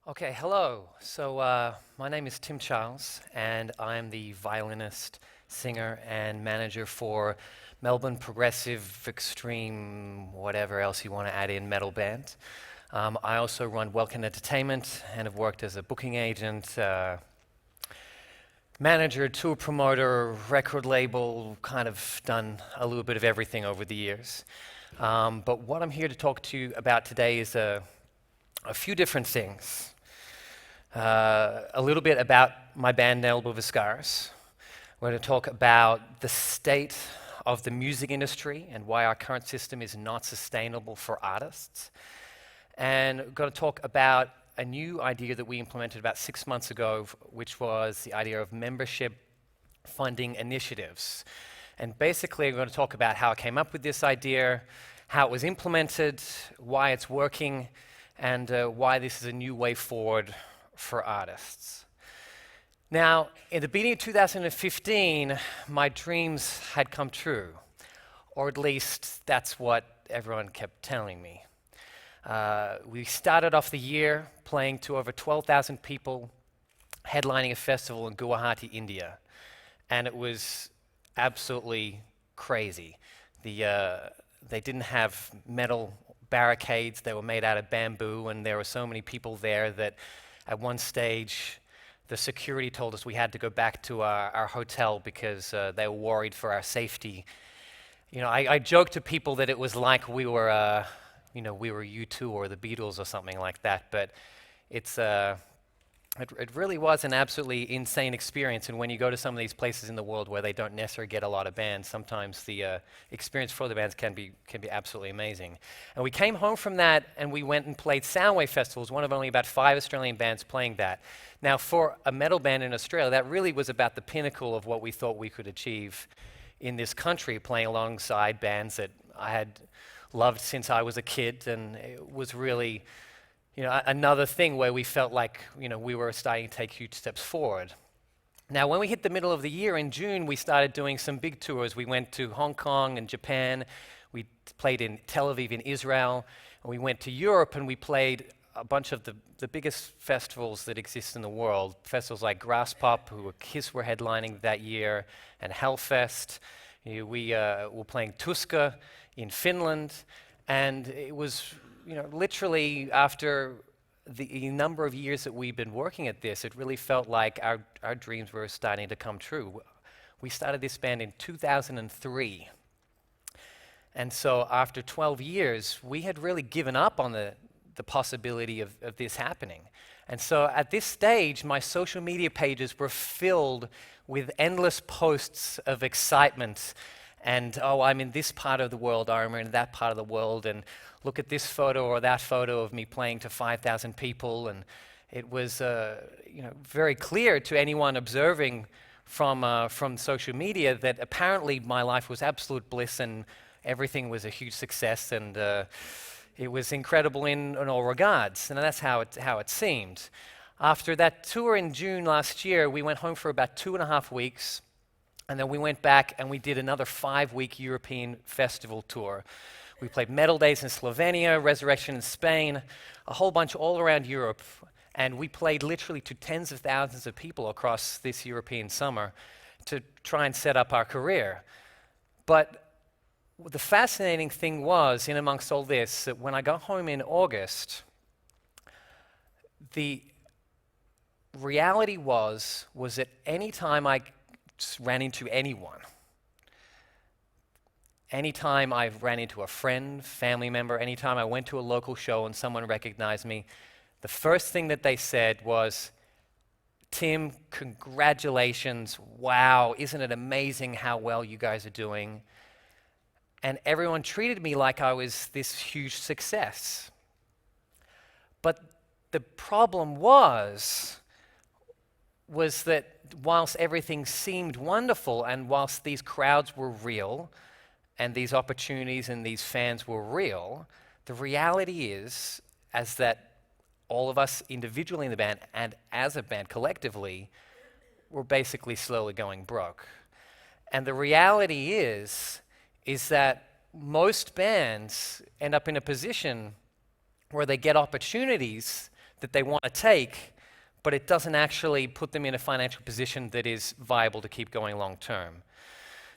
Okay, hello. My name is Tim Charles, and I'm the violinist, singer, and manager for Melbourne Progressive, Extreme, whatever else you want to add in, metal band. I also run Welkin Entertainment and have worked as a booking agent, manager, tour promoter, record label, kind of done a little bit of everything over the years. But what I'm here to talk to you about today is a few different things. A little bit about my band, Elbow of Scars. We're going to talk about the state of the music industry and why our current system is not sustainable for artists. And we're going to talk about a new idea that we implemented about 6 months ago, which was the idea of membership funding initiatives. And basically, we're going to talk about how I came up with this idea, how it was implemented, why it's working, and why this is a new way forward for artists. Now, in the beginning of 2015, my dreams had come true, or at least that's what everyone kept telling me. We started off the year playing to over 12,000 people, headlining a festival in Guwahati, India, and it was absolutely crazy. They didn't have metal barricades, they were made out of bamboo, and there were so many people there that at one stage, the security told us we had to go back to our hotel because they were worried for our safety. You know, I joked to people that it was like we were U2 or the Beatles or something like that, but it really was an absolutely insane experience. And when you go to some of these places in the world where they don't necessarily get a lot of bands, sometimes the experience for the bands can be absolutely amazing. And we came home from that and we went and played Soundwave festivals, one of only about 5 Australian bands playing that. Now, for a metal band in Australia, that really was about the pinnacle of what we thought we could achieve in this country, playing alongside bands that I had loved since I was a kid, and it was really another thing where we felt like, we were starting to take huge steps forward. Now, when we hit the middle of the year in June, we started doing some big tours. We went to Hong Kong and Japan. We played in Tel Aviv in Israel. And we went to Europe and we played a bunch of the biggest festivals that exist in the world. Festivals like Grasspop, KISS were headlining that year, and Hellfest. We were playing Tuska in Finland. And it was literally after the number of years that we've been working at this, it really felt like our dreams were starting to come true. We started this band in 2003. And so after 12 years, we had really given up on the possibility of this happening. And so at this stage, my social media pages were filled with endless posts of excitement. And, oh, I'm in this part of the world, I'm in that part of the world, and look at this photo or that photo of me playing to 5,000 people. And it was very clear to anyone observing from social media that apparently my life was absolute bliss and everything was a huge success, and it was incredible in all regards. And that's how it seemed. After that tour in June last year, we went home for about 2.5 weeks. And then we went back and we did another 5-week European festival tour. We played Metal Days in Slovenia, Resurrection in Spain, a whole bunch all around Europe. And we played literally to tens of thousands of people across this European summer to try and set up our career. But the fascinating thing was, in amongst all this, that when I got home in August, the reality was that any time I ran into anyone, anytime I ran into a friend, family member, anytime I went to a local show and someone recognized me, the first thing that they said was, "Tim, congratulations, wow, isn't it amazing how well you guys are doing?" And everyone treated me like I was this huge success. But the problem was that whilst everything seemed wonderful and whilst these crowds were real and these opportunities and these fans were real, the reality is that all of us individually in the band and as a band collectively were basically slowly going broke. And the reality is that most bands end up in a position where they get opportunities that they want to take, but it doesn't actually put them in a financial position that is viable to keep going long term.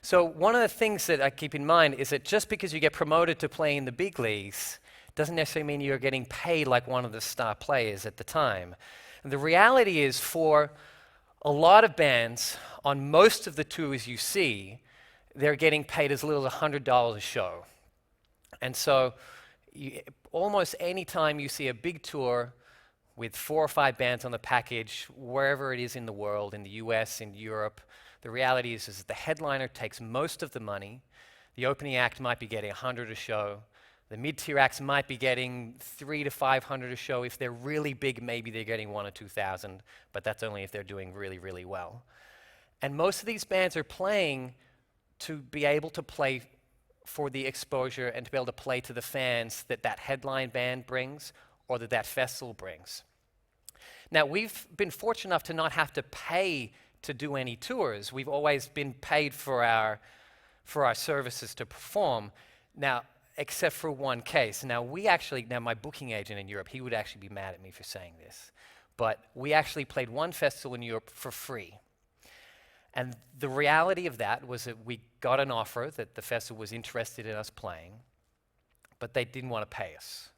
So one of the things that I keep in mind is that just because you get promoted to play in the big leagues doesn't necessarily mean you're getting paid like one of the star players at the time. And the reality is, for a lot of bands, on most of the tours you see, they're getting paid as little as $100 a show. And so almost any time you see a big tour with 4 or 5 bands on the package, wherever it is in the world, in the US, in Europe, the reality is that the headliner takes most of the money. The opening act might be getting 100 a show. The mid-tier acts might be getting 300 to 500 a show. If they're really big, maybe they're getting 1,000 or 2,000, but that's only if they're doing really, really well. And most of these bands are playing to be able to play for the exposure and to be able to play to the fans that that headline band brings or that that festival brings. Now, we've been fortunate enough to not have to pay to do any tours. We've always been paid for our services to perform. Now, except for one case. Now, my booking agent in Europe, he would actually be mad at me for saying this, but we actually played one festival in Europe for free. And the reality of that was that we got an offer that the festival was interested in us playing, but they didn't want to pay us.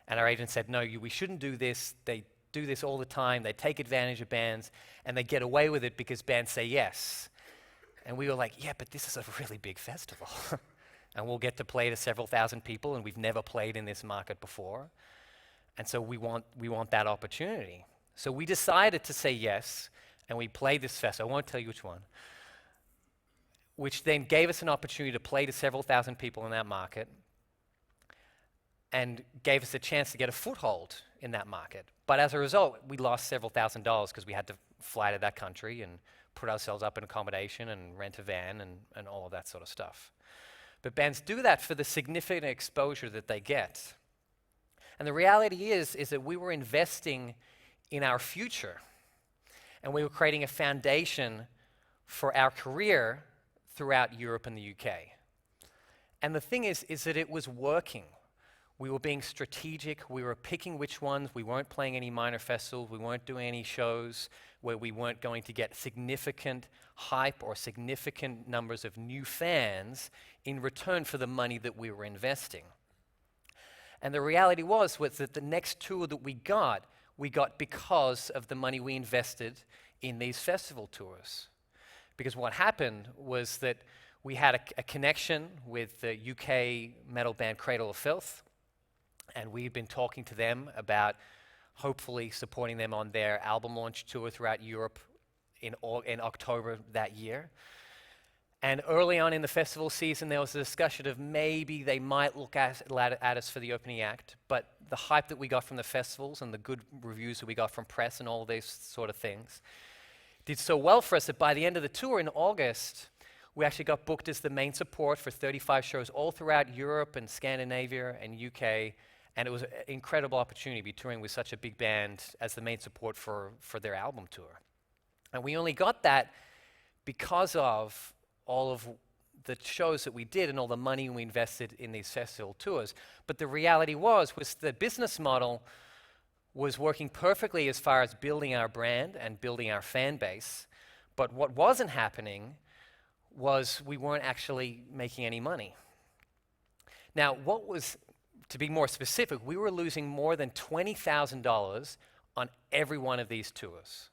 And our agent said, no, we shouldn't do this. They do this all the time. They take advantage of bands, and they get away with it because bands say yes. And we were like, yeah, but this is a really big festival. And we'll get to play to several thousand people, and we've never played in this market before. And so we want that opportunity. So we decided to say yes, and we played this festival. I won't tell you which one. Which then gave us an opportunity to play to several thousand people in that market and gave us a chance to get a foothold in that market. But as a result, we lost several $1,000s because we had to fly to that country and put ourselves up in accommodation and rent a van and all of that sort of stuff. But bands do that for the significant exposure that they get. And the reality is that we were investing in our future. And we were creating a foundation for our career throughout Europe and the UK. And the thing is that it was working. We were being strategic. We were picking which ones. We weren't playing any minor festivals. We weren't doing any shows where we weren't going to get significant hype or significant numbers of new fans in return for the money that we were investing. And the reality was that the next tour that we got because of the money we invested in these festival tours. Because what happened was that we had a connection with the UK metal band Cradle of Filth, and we've been talking to them about hopefully supporting them on their album launch tour throughout Europe in October that year. And early on in the festival season, there was a discussion of maybe they might look at us for the opening act, but the hype that we got from the festivals and the good reviews that we got from press and all these sort of things did so well for us that by the end of the tour in August, we actually got booked as the main support for 35 shows all throughout Europe and Scandinavia and UK, and it was an incredible opportunity to be touring with such a big band as the main support for their album tour. And we only got that because of all of the shows that we did and all the money we invested in these festival tours. But the reality was the business model was working perfectly as far as building our brand and building our fan base. But what wasn't happening was we weren't actually making any money. Now, to be more specific, we were losing more than $20,000 on every one of these tours.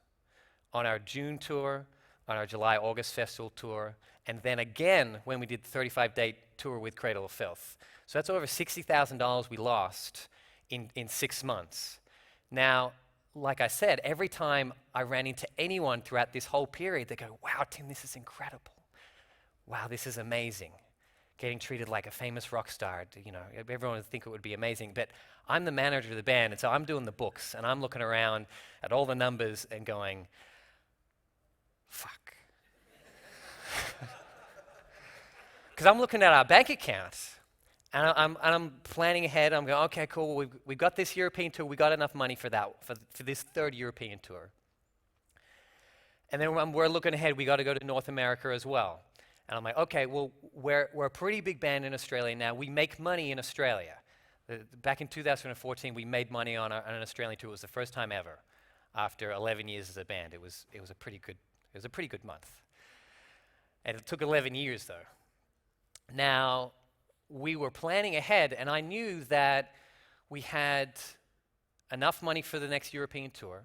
On our June tour, on our July-August festival tour, and then again when we did the 35-day tour with Cradle of Filth. So that's over $60,000 we lost in 6 months. Now, like I said, every time I ran into anyone throughout this whole period, they go, wow, Tim, this is incredible. Wow, this is amazing. Getting treated like a famous rock star. Everyone would think it would be amazing, but I'm the manager of the band, and so I'm doing the books, and I'm looking around at all the numbers and going, fuck. Because I'm looking at our bank accounts, and I'm planning ahead. I'm going, okay, cool. We've got this European tour. We got enough money for that for this third European tour. And then we're looking ahead. We got to go to North America as well. And I'm like, okay, well, we're a pretty big band in Australia now. We make money in Australia. Back in 2014, we made money on an Australian tour. It was the first time ever after 11 years as a band. It was a pretty good month. And it took 11 years, though. Now, we were planning ahead, and I knew that we had enough money for the next European tour,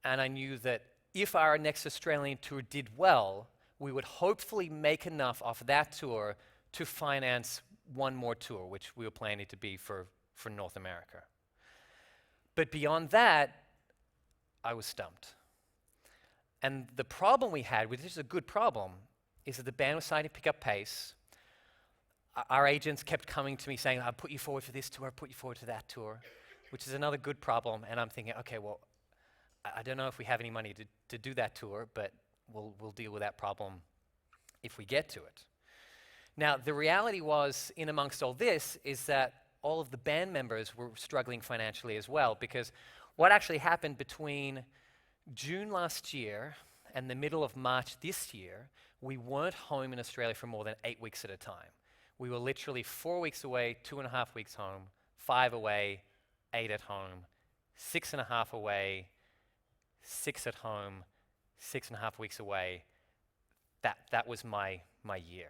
and I knew that if our next Australian tour did well, we would hopefully make enough off that tour to finance one more tour, which we were planning to be for North America. But beyond that, I was stumped. And the problem we had, which is a good problem, is that the band was starting to pick up pace. Our agents kept coming to me saying, I'll put you forward for this tour, I'll put you forward to that tour, which is another good problem. And I'm thinking, okay, well, I don't know if we have any money to do that tour, but we'll deal with that problem if we get to it. Now, the reality was, in amongst all this, is that all of the band members were struggling financially as well, because what actually happened between June last year and the middle of March this year, we weren't home in Australia for more than 8 weeks at a time. We were literally 4 weeks away, 2.5 weeks home, 5 away, 8 at home, 6.5 away, 6 at home, 6.5 weeks away. That was my year.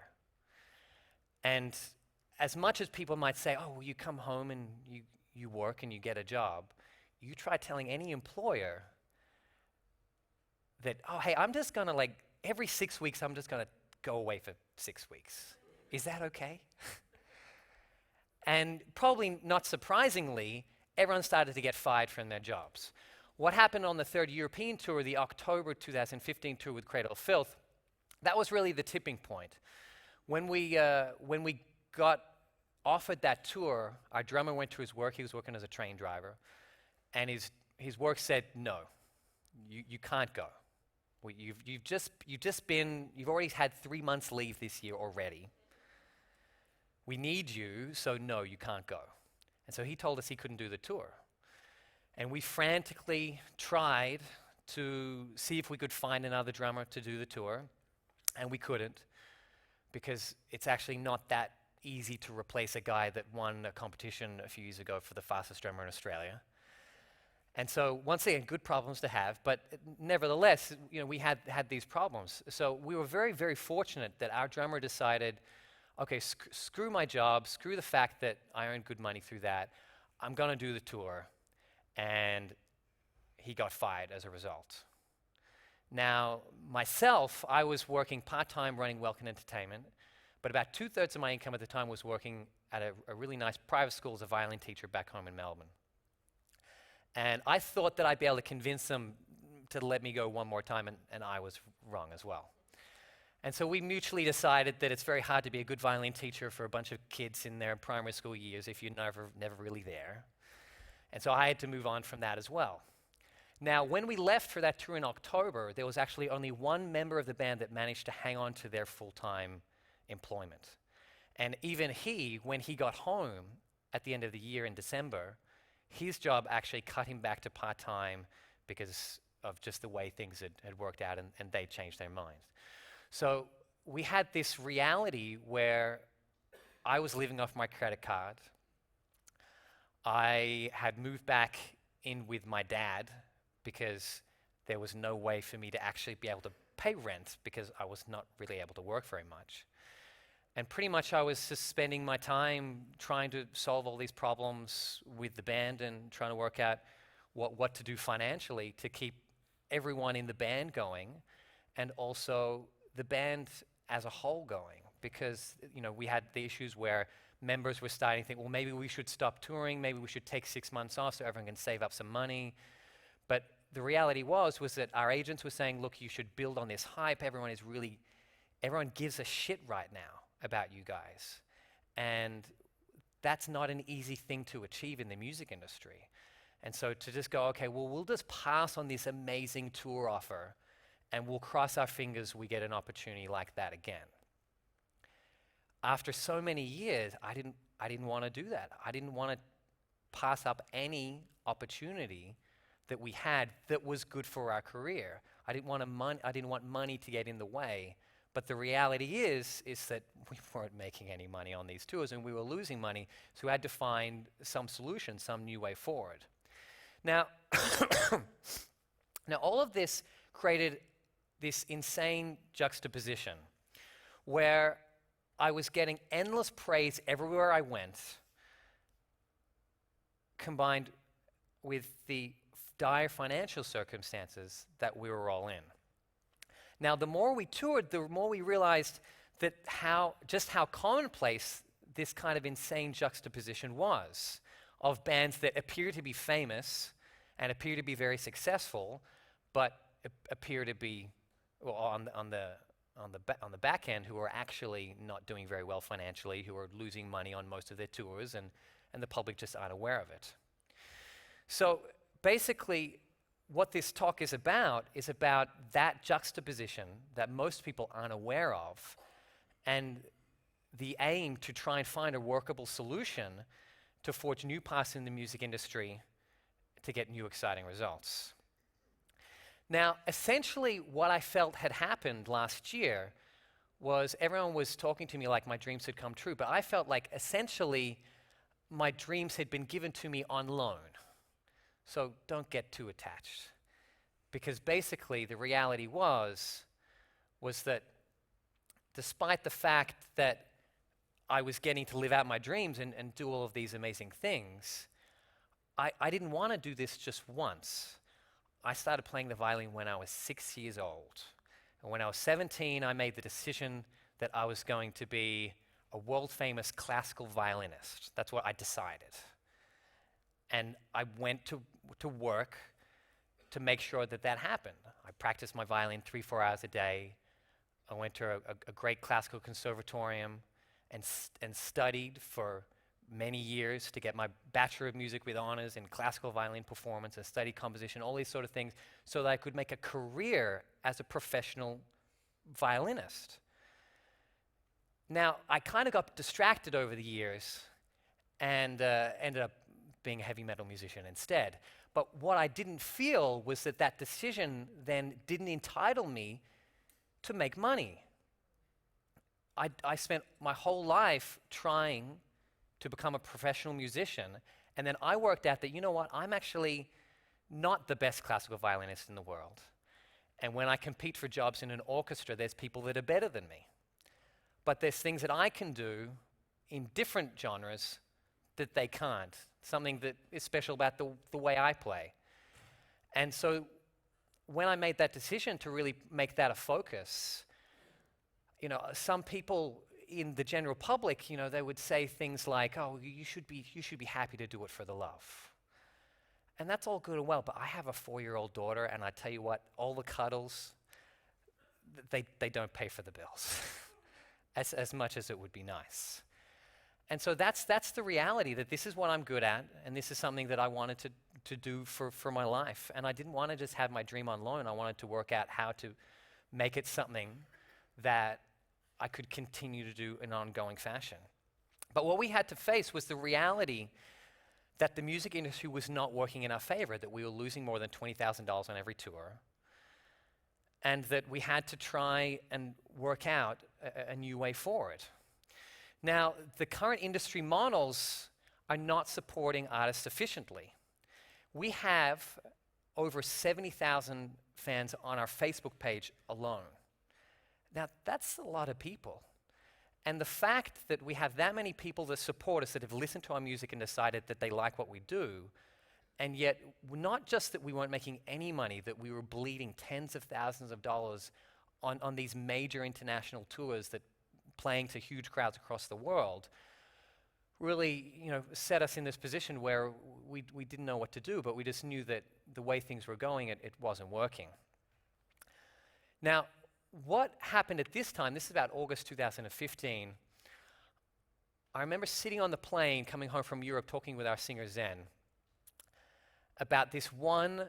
And as much as people might say, oh, well, you come home and you work and you get a job, you try telling any employer that, oh, hey, I'm just gonna every 6 weeks, I'm just gonna go away for 6 weeks. Is that okay? And probably not surprisingly, everyone started to get fired from their jobs. What happened on the third European tour, the October 2015 tour with Cradle of Filth, that was really the tipping point. When we got offered that tour, our drummer went to his work. He was working as a train driver, and his work said, no, you can't go. You've already had 3 months leave this year already. We need you, so no, you can't go. And so he told us he couldn't do the tour. And we frantically tried to see if we could find another drummer to do the tour, and we couldn't, because it's actually not that easy to replace a guy that won a competition a few years ago for the fastest drummer in Australia. And so, once again, good problems to have, but nevertheless, we had these problems. So we were very, very fortunate that our drummer decided, okay, screw my job, screw the fact that I earned good money through that, I'm gonna do the tour. And he got fired as a result. Now, myself, I was working part-time running Welcome Entertainment, but about 2/3 of my income at the time was working at a really nice private school as a violin teacher back home in Melbourne. And I thought that I'd be able to convince them to let me go one more time, and I was wrong as well. And so we mutually decided that it's very hard to be a good violin teacher for a bunch of kids in their primary school years if you're never really there. And so I had to move on from that as well. Now, when we left for that tour in October, there was actually only one member of the band that managed to hang on to their full-time employment. And even he, when he got home at the end of the year in December, his job actually cut him back to part-time because of just the way things had worked out, and they changed their minds. So we had this reality where I was living off my credit card. I had moved back in with my dad because there was no way for me to actually be able to pay rent because I was not really able to work very much. And pretty much I was just spending my time trying to solve all these problems with the band and trying to work out what to do financially to keep everyone in the band going, and also the band as a whole going, because we had the issues where members were starting to think, well, maybe we should stop touring, maybe we should take 6 months off so everyone can save up some money. But the reality was that our agents were saying, look, you should build on this hype. Everyone gives a shit right now about you guys. And that's not an easy thing to achieve in the music industry. And so to just go, okay, well, we'll just pass on this amazing tour offer and we'll cross our fingers we get an opportunity like that again. After so many years, I didn't want to do that. I didn't want to pass up any opportunity that we had that was good for our career. I didn't want money to get in the way, But the reality is that we weren't making any money on these tours, and we were losing money, so we had to find some solution, some new way forward. Now, now all of this created this insane juxtaposition where I was getting endless praise everywhere I went, combined with the dire financial circumstances that we were all in. Now, the more we toured, the more we realized that just how commonplace this kind of insane juxtaposition was of bands that appear to be famous and appear to be very successful, but appear to be, well, on the back end, who are actually not doing very well financially, who are losing money on most of their tours, and the public just aren't aware of it. So basically, what this talk is about that juxtaposition that most people aren't aware of, and the aim to try and find a workable solution to forge new paths in the music industry to get new exciting results. Now, essentially what I felt had happened last year was everyone was talking to me like my dreams had come true, but I felt like essentially my dreams had been given to me on loan. So don't get too attached. Because basically the reality was that despite the fact that I was getting to live out my dreams and do all of these amazing things, I didn't want to do this just once. I started playing the violin when I was 6 years old. And when I was 17, I made the decision that I was going to be a world-famous classical violinist. That's what I decided. And I went to work to make sure that that happened. I practiced my violin 3-4 hours a day. I went to a great classical conservatorium and studied for many years to get my Bachelor of Music with honors in classical violin performance and studied composition, all these sort of things, so that I could make a career as a professional violinist. Now, I kind of got distracted over the years and ended up being a heavy metal musician instead. But what I didn't feel was that decision then didn't entitle me to make money. I spent my whole life trying to become a professional musician, and then I worked out that, you know what, I'm actually not the best classical violinist in the world. And when I compete for jobs in an orchestra, there's people that are better than me. But there's things that I can do in different genres that they can't, something that is special about the way I play. And so when I made that decision to really make that a focus, you know, some people in the general public, you know, they would say things like, oh, you should be happy to do it for the love. And that's all good and well, but I have a 4-year-old daughter, and I tell you what, all the cuddles, they don't pay for the bills as much as it would be nice. And so that's the reality, that this is what I'm good at, and this is something that I wanted to do for my life. And I didn't want to just have my dream on loan. I wanted to work out how to make it something that I could continue to do in an ongoing fashion. But what we had to face was the reality that the music industry was not working in our favor, that we were losing more than $20,000 on every tour, and that we had to try and work out a new way forward. Now, the current industry models are not supporting artists efficiently. We have over 70,000 fans on our Facebook page alone. Now, that's a lot of people. And the fact that we have that many people that support us, that have listened to our music and decided that they like what we do, and yet not just that we weren't making any money, that we were bleeding tens of thousands of dollars on these major international tours that playing to huge crowds across the world, really, you know, set us in this position where we didn't know what to do, but we just knew that the way things were going, it wasn't working. Now, what happened at this time, this is about August 2015, I remember sitting on the plane coming home from Europe talking with our singer Zen about this one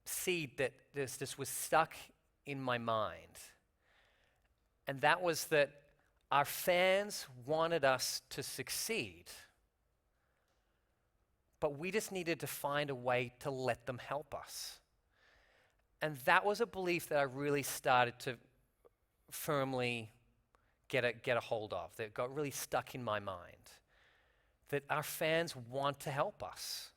seed that this was stuck in my mind. And that was that our fans wanted us to succeed, but we just needed to find a way to let them help us. And that was a belief that I really started to firmly get a hold of, that got really stuck in my mind, that our fans want to help us.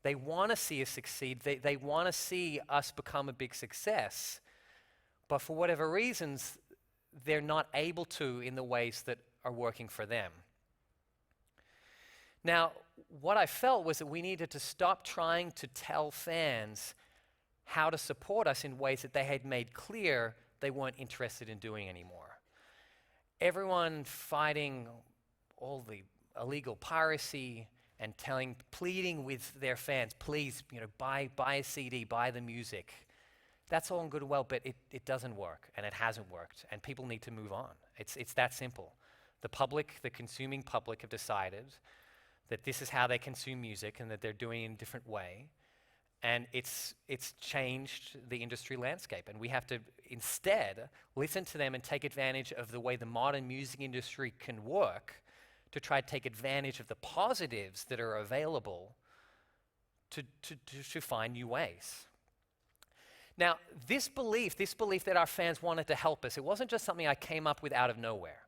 They want to see us succeed. They want to see us become a big success. But for whatever reasons, they're not able to in the ways that are working for them. Now, what I felt was that we needed to stop trying to tell fans how to support us in ways that they had made clear they weren't interested in doing anymore. Everyone fighting all the illegal piracy and pleading with their fans, please, buy a CD, buy the music. That's all good and well, but it doesn't work, and it hasn't worked, and people need to move on. It's that simple. The consuming public have decided that this is how they consume music and that they're doing it in a different way. And it's changed the industry landscape. And we have to instead listen to them and take advantage of the way the modern music industry can work to try to take advantage of the positives that are available to find new ways. Now, this belief that our fans wanted to help us, it wasn't just something I came up with out of nowhere.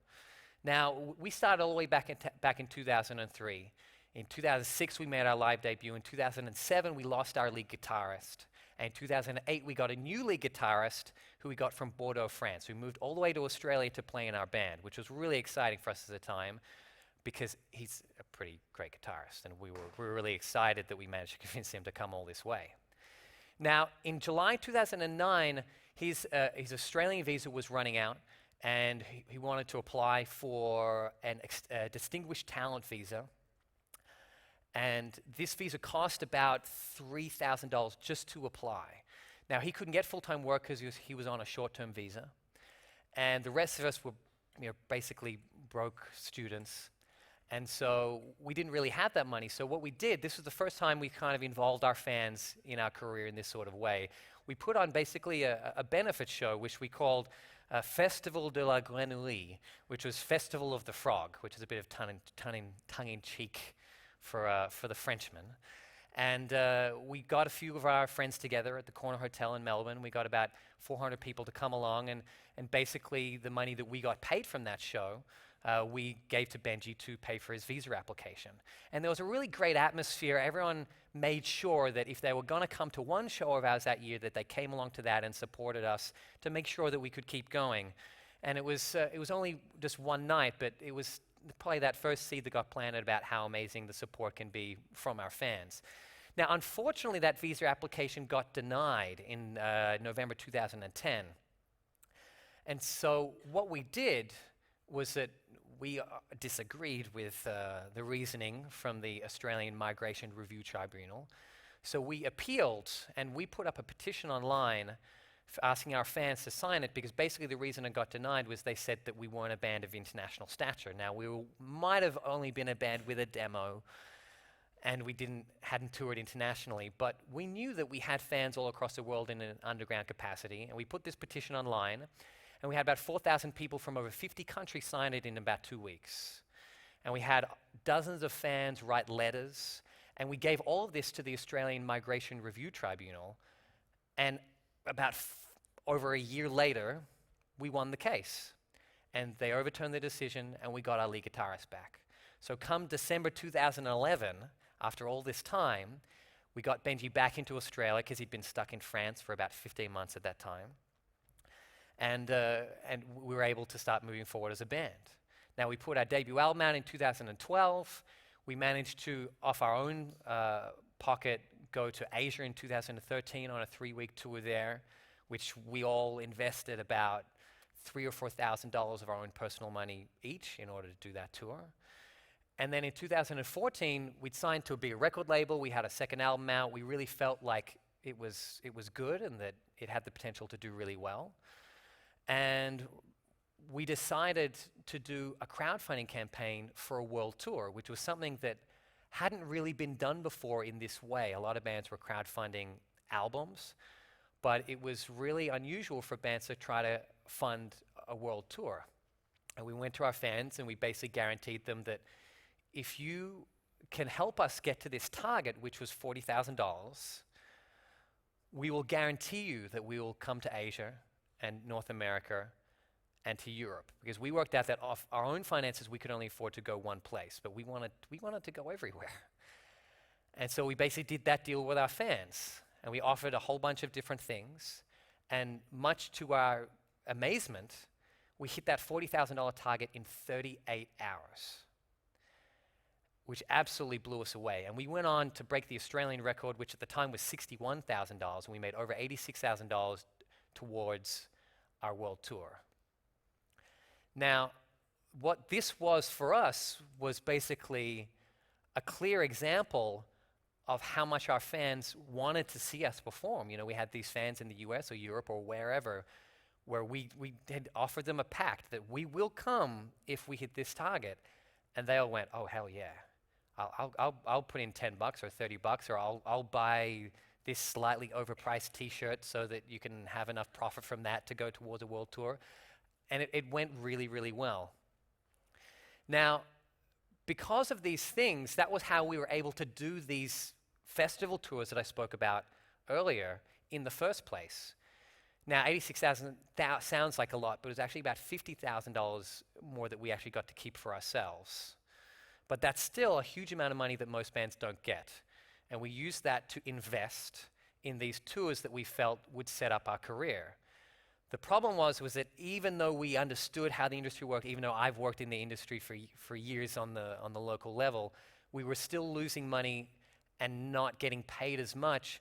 Now, we started all the way back in 2003. In 2006, we made our live debut. In 2007, we lost our lead guitarist. And in 2008, we got a new lead guitarist who we got from Bordeaux, France. We moved all the way to Australia to play in our band, which was really exciting for us at the time because he's a pretty great guitarist. And we were really excited that we managed to convince him to come all this way. Now, in July 2009, his Australian visa was running out, and he wanted to apply for a distinguished talent visa. And this visa cost about $3,000 just to apply. Now, he couldn't get full-time work because he was on a short-term visa. And the rest of us were basically broke students. And so we didn't really have that money. So what we did, this was the first time we kind of involved our fans in our career in this sort of way. We put on basically a benefit show, which we called Festival de la Grenouille, which was Festival of the Frog, which is a bit of tongue-in-cheek for the Frenchmen. And we got a few of our friends together at the Corner Hotel in Melbourne. We got about 400 people to come along, and basically the money that we got paid from that show, we gave to Benji to pay for his visa application. And there was a really great atmosphere. Everyone made sure that if they were going to come to one show of ours that year, that they came along to that and supported us to make sure that we could keep going. And it was only just one night, but it was probably that first seed that got planted about how amazing the support can be from our fans. Now, unfortunately, that visa application got denied in November 2010. And so what we did was that we disagreed with the reasoning from the Australian Migration Review Tribunal. So we appealed, and we put up a petition online asking our fans to sign it, because basically the reason it got denied was they said that we weren't a band of international stature. Now, we might have only been a band with a demo, and we hadn't toured internationally, but we knew that we had fans all across the world in an underground capacity, and we put this petition online, and we had about 4,000 people from over 50 countries sign it in about 2 weeks. And we had dozens of fans write letters, and we gave all of this to the Australian Migration Review Tribunal, and about over a year later, we won the case. And they overturned the decision, and we got our lead guitarist back. So come December 2011, after all this time, we got Benji back into Australia because he'd been stuck in France for about 15 months at that time. And we were able to start moving forward as a band. Now, we put our debut album out in 2012. We managed to, off our own pocket, go to Asia in 2013 on a 3-week tour there, which we all invested about $3,000 or $4,000 of our own personal money each in order to do that tour. And then in 2014, we'd signed to a bigger record label. We had a second album out. We really felt like it was good and that it had the potential to do really well. And we decided to do a crowdfunding campaign for a world tour, which was something that hadn't really been done before in this way. A lot of bands were crowdfunding albums, but it was really unusual for bands to try to fund a world tour. And we went to our fans and we basically guaranteed them that if you can help us get to this target, which was $40,000, we will guarantee you that we will come to Asia and North America and to Europe, because we worked out that off our own finances we could only afford to go one place, but we wanted to go everywhere. And so we basically did that deal with our fans, and we offered a whole bunch of different things, and much to our amazement, we hit that $40,000 target in 38 hours, which absolutely blew us away. And we went on to break the Australian record, which at the time was $61,000, and we made over $86,000 towards our world tour. Now, what this was for us was basically a clear example of how much our fans wanted to see us perform. You know, we had these fans in the US or Europe or wherever, where we had offered them a pact that we will come if we hit this target. And they all went, oh, hell yeah. I'll put in $10 or $30, or I'll buy this slightly overpriced t-shirt so that you can have enough profit from that to go towards a world tour. And it went really, really well. Now, because of these things, that was how we were able to do these festival tours that I spoke about earlier in the first place. Now, $86,000 sounds like a lot, but it was actually about $50,000 more that we actually got to keep for ourselves. But that's still a huge amount of money that most bands don't get. And we used that to invest in these tours that we felt would set up our career. The problem was that even though we understood how the industry worked, even though I've worked in the industry for years on the local level, we were still losing money and not getting paid as much,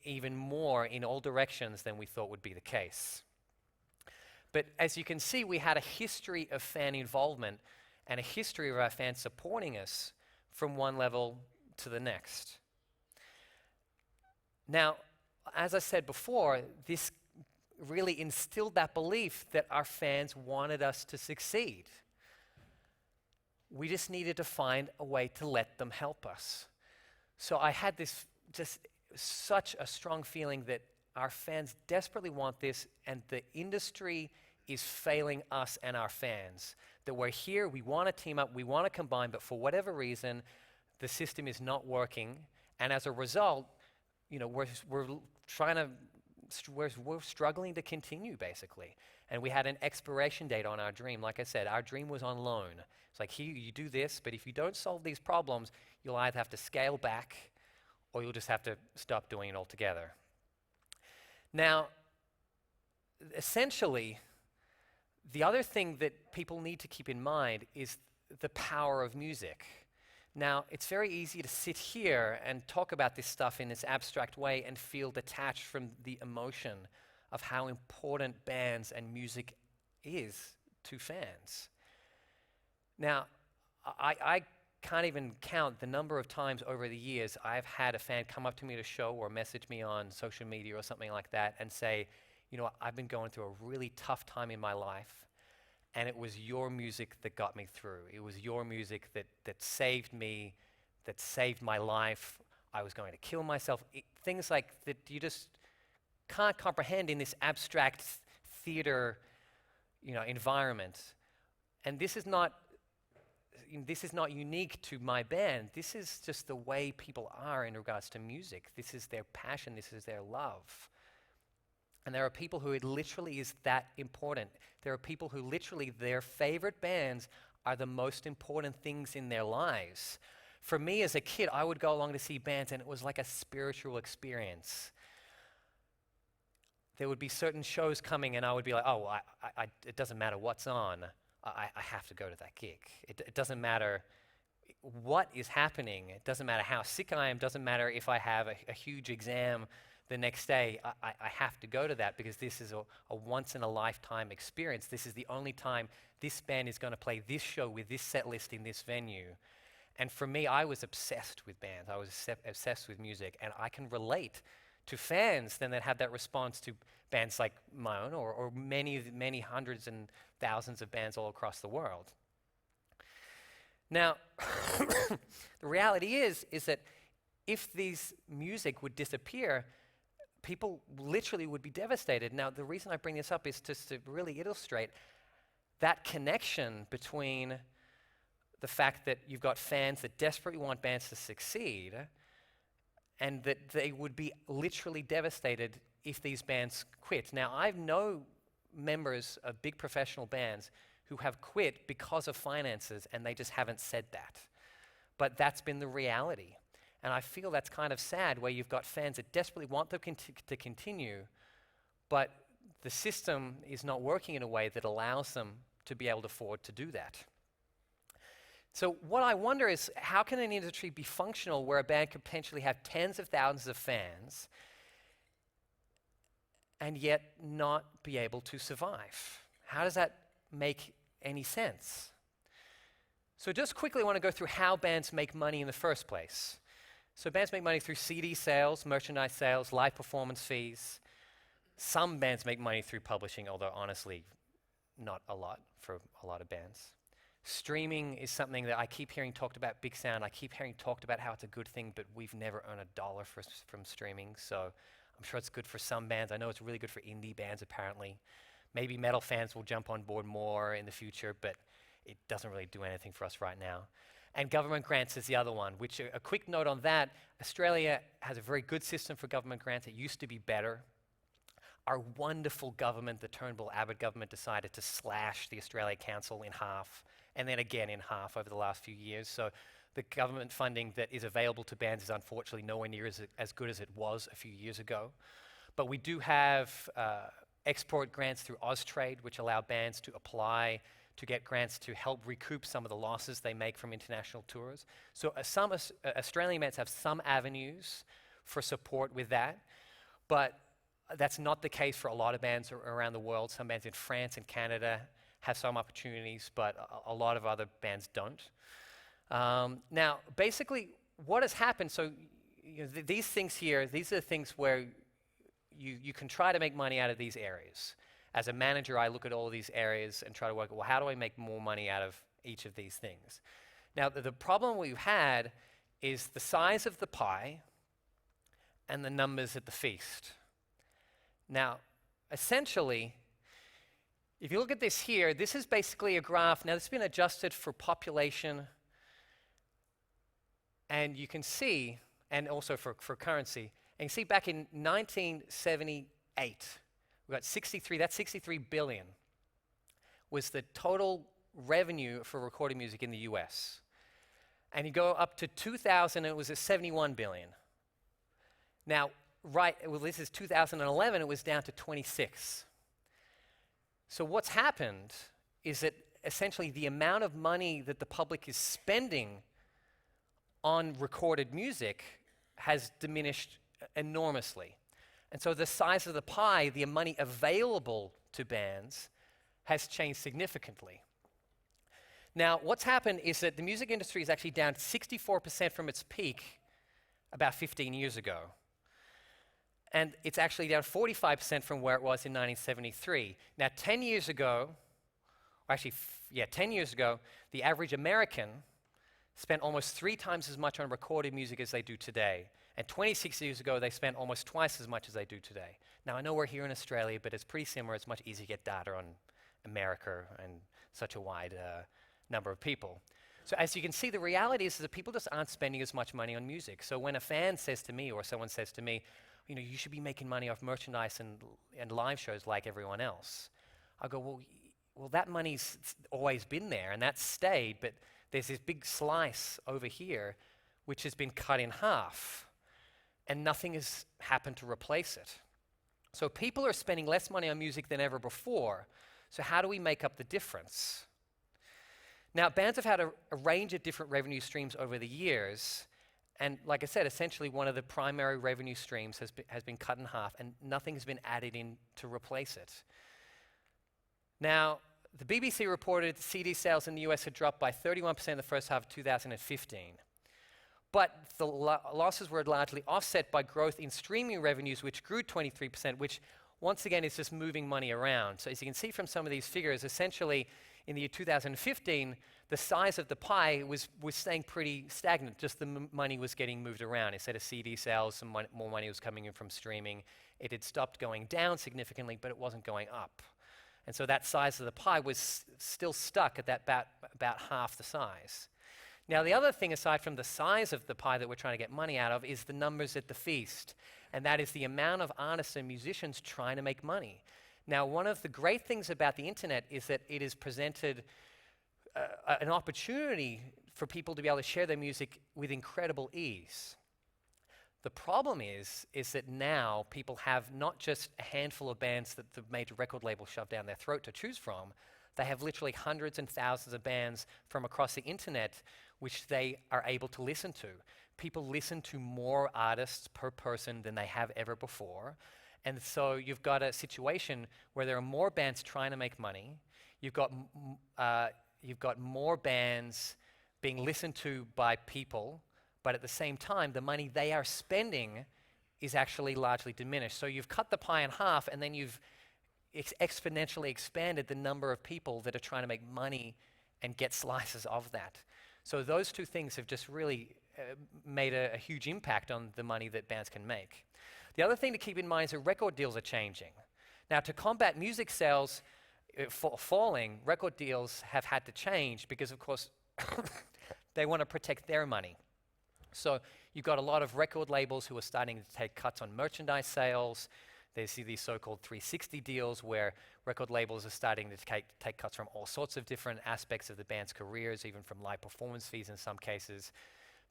even more in all directions than we thought would be the case. But as you can see, we had a history of fan involvement and a history of our fans supporting us from one level to the next. Now, as I said before, this really instilled that belief that our fans wanted us to succeed. We just needed to find a way to let them help us. So I had this just such a strong feeling that our fans desperately want this, and the industry is failing us and our fans. That we're here, we want to team up, we want to combine, but for whatever reason, the system is not working, and as a result, you know, we're struggling to continue, basically. And we had an expiration date on our dream. Like I said, our dream was on loan. It's like, here, you do this, but if you don't solve these problems, you'll either have to scale back or you'll just have to stop doing it altogether. Now, essentially, the other thing that people need to keep in mind is the power of music. Now, it's very easy to sit here and talk about this stuff in this abstract way and feel detached from the emotion of how important bands and music is to fans. Now, I can't even count the number of times over the years I've had a fan come up to me at a show or message me on social media or something like that and say, you know, I've been going through a really tough time in my life, and it was your music that got me through. It was your music that saved me, that saved my life. I was going to kill myself. Things like that you just can't comprehend in this abstract theater, you know, environment. And this is not unique to my band. This is just the way people are in regards to music. This is their passion. This is their love. And there are people who it literally is that important. There are people who literally their favorite bands are the most important things in their lives. For me as a kid, I would go along to see bands and it was like a spiritual experience. There would be certain shows coming and I would be like, oh, it doesn't matter what's on. I have to go to that gig. It doesn't matter what is happening. It doesn't matter how sick I am. It doesn't matter if I have a huge exam the next day. I have to go to that because this is a once-in-a-lifetime experience. This is the only time this band is going to play this show with this set list in this venue. And for me, I was obsessed with bands. I was obsessed with music. And I can relate to fans then that have that response to bands like my own or many hundreds and thousands of bands all across the world. Now, the reality is that if these music would disappear, people literally would be devastated. Now, the reason I bring this up is just to really illustrate that connection between the fact that you've got fans that desperately want bands to succeed and that they would be literally devastated if these bands quit. Now, I know members of big professional bands who have quit because of finances, and they just haven't said that. But that's been the reality. And I feel that's kind of sad, where you've got fans that desperately want them to continue, but the system is not working in a way that allows them to be able to afford to do that. So what I wonder is, how can an industry be functional where a band could potentially have tens of thousands of fans and yet not be able to survive? How does that make any sense? So just quickly, I want to go through how bands make money in the first place. So bands make money through CD sales, merchandise sales, live performance fees. Some bands make money through publishing, although honestly, not a lot for a lot of bands. Streaming is something that I keep hearing talked about. BIGSOUND, I keep hearing talked about how it's a good thing, but we've never earned $1 from streaming, so I'm sure it's good for some bands. I know it's really good for indie bands, apparently. Maybe metal fans will jump on board more in the future, but it doesn't really do anything for us right now. And government grants is the other one, which a quick note on that, Australia has a very good system for government grants. It used to be better. Our wonderful government, the Turnbull Abbott government, decided to slash the Australia Council in half, and then again in half over the last few years. So the government funding that is available to bands is unfortunately nowhere near as good as it was a few years ago. But we do have export grants through Austrade, which allow bands to apply to get grants to help recoup some of the losses they make from international tours. So some Australian bands have some avenues for support with that, but that's not the case for a lot of bands around the world. Some bands in France and Canada have some opportunities, but a lot of other bands don't. Now, basically, what has happened, so these things here, these are the things where you can try to make money out of these areas. As a manager, I look at all of these areas and try to work out, well, how do I make more money out of each of these things? Now, the problem we've had is the size of the pie and the numbers at the feast. Now, essentially, if you look at this here, this is basically a graph. Now, this has been adjusted for population, and you can see, and also for currency, and you can see back in 1978, we got 63 billion was the total revenue for recorded music in the US. And you go up to 2000, and it was at 71 billion. Now, this is 2011, it was down to 26. So what's happened is that essentially the amount of money that the public is spending on recorded music has diminished enormously. And so the size of the pie, the money available to bands, has changed significantly. Now, what's happened is that the music industry is actually down 64% from its peak about 15 years ago. And it's actually down 45% from where it was in 1973. Now, 10 years ago, 10 years ago, the average American spent almost 3 times as much on recorded music as they do today. And 26 years ago, they spent almost twice as much as they do today. Now, I know we're here in Australia, but it's pretty similar. It's much easier to get data on America and such a wide number of people. So as you can see, the reality is that people just aren't spending as much money on music. So when a fan says to me, or someone says to me, you should be making money off merchandise and live shows like everyone else, I go, well, that money's always been there, and that's stayed, but there's this big slice over here which has been cut in half, and nothing has happened to replace it. So people are spending less money on music than ever before. So how do we make up the difference? Now, bands have had a range of different revenue streams over the years, and like I said, essentially one of the primary revenue streams has been cut in half, and nothing has been added in to replace it. Now, the BBC reported CD sales in the US had dropped by 31% in the first half of 2015. But the losses were largely offset by growth in streaming revenues, which grew 23%, which once again is just moving money around. So as you can see from some of these figures, essentially in the year 2015, the size of the pie was staying pretty stagnant. Just the money was getting moved around. Instead of CD sales, more money was coming in from streaming. It had stopped going down significantly, but it wasn't going up. And so that size of the pie was still stuck at that about half the size. Now, the other thing, aside from the size of the pie that we're trying to get money out of, is the numbers at the feast. And that is the amount of artists and musicians trying to make money. Now, one of the great things about the internet is that it has presented an opportunity for people to be able to share their music with incredible ease. The problem is that now people have not just a handful of bands that the major record labels shove down their throat to choose from. They have literally hundreds and thousands of bands from across the internet which they are able to listen to. People listen to more artists per person than they have ever before. And so you've got a situation where there are more bands trying to make money. You've got more bands being listened to by people, but at the same time, the money they are spending is actually largely diminished. So you've cut the pie in half, and then you've exponentially expanded the number of people that are trying to make money and get slices of that. So those two things have just really made a huge impact on the money that bands can make. The other thing to keep in mind is that record deals are changing. Now, to combat music sales falling, record deals have had to change because, of course, they want to protect their money. So you've got a lot of record labels who are starting to take cuts on merchandise sales. They see these so-called 360 deals where record labels are starting to take cuts from all sorts of different aspects of the band's careers, even from live performance fees in some cases,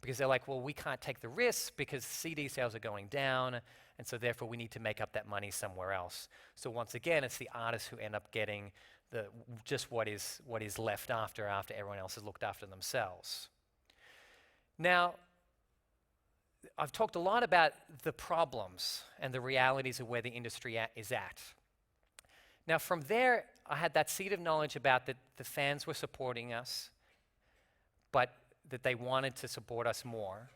because they're like, well, we can't take the risk because CD sales are going down, and so therefore we need to make up that money somewhere else. So once again, it's the artists who end up getting just what is left after everyone else has looked after themselves. Now, I've talked a lot about the problems and the realities of where the industry is at. Now, from there, I had that seed of knowledge about that the fans were supporting us, but that they wanted to support us more.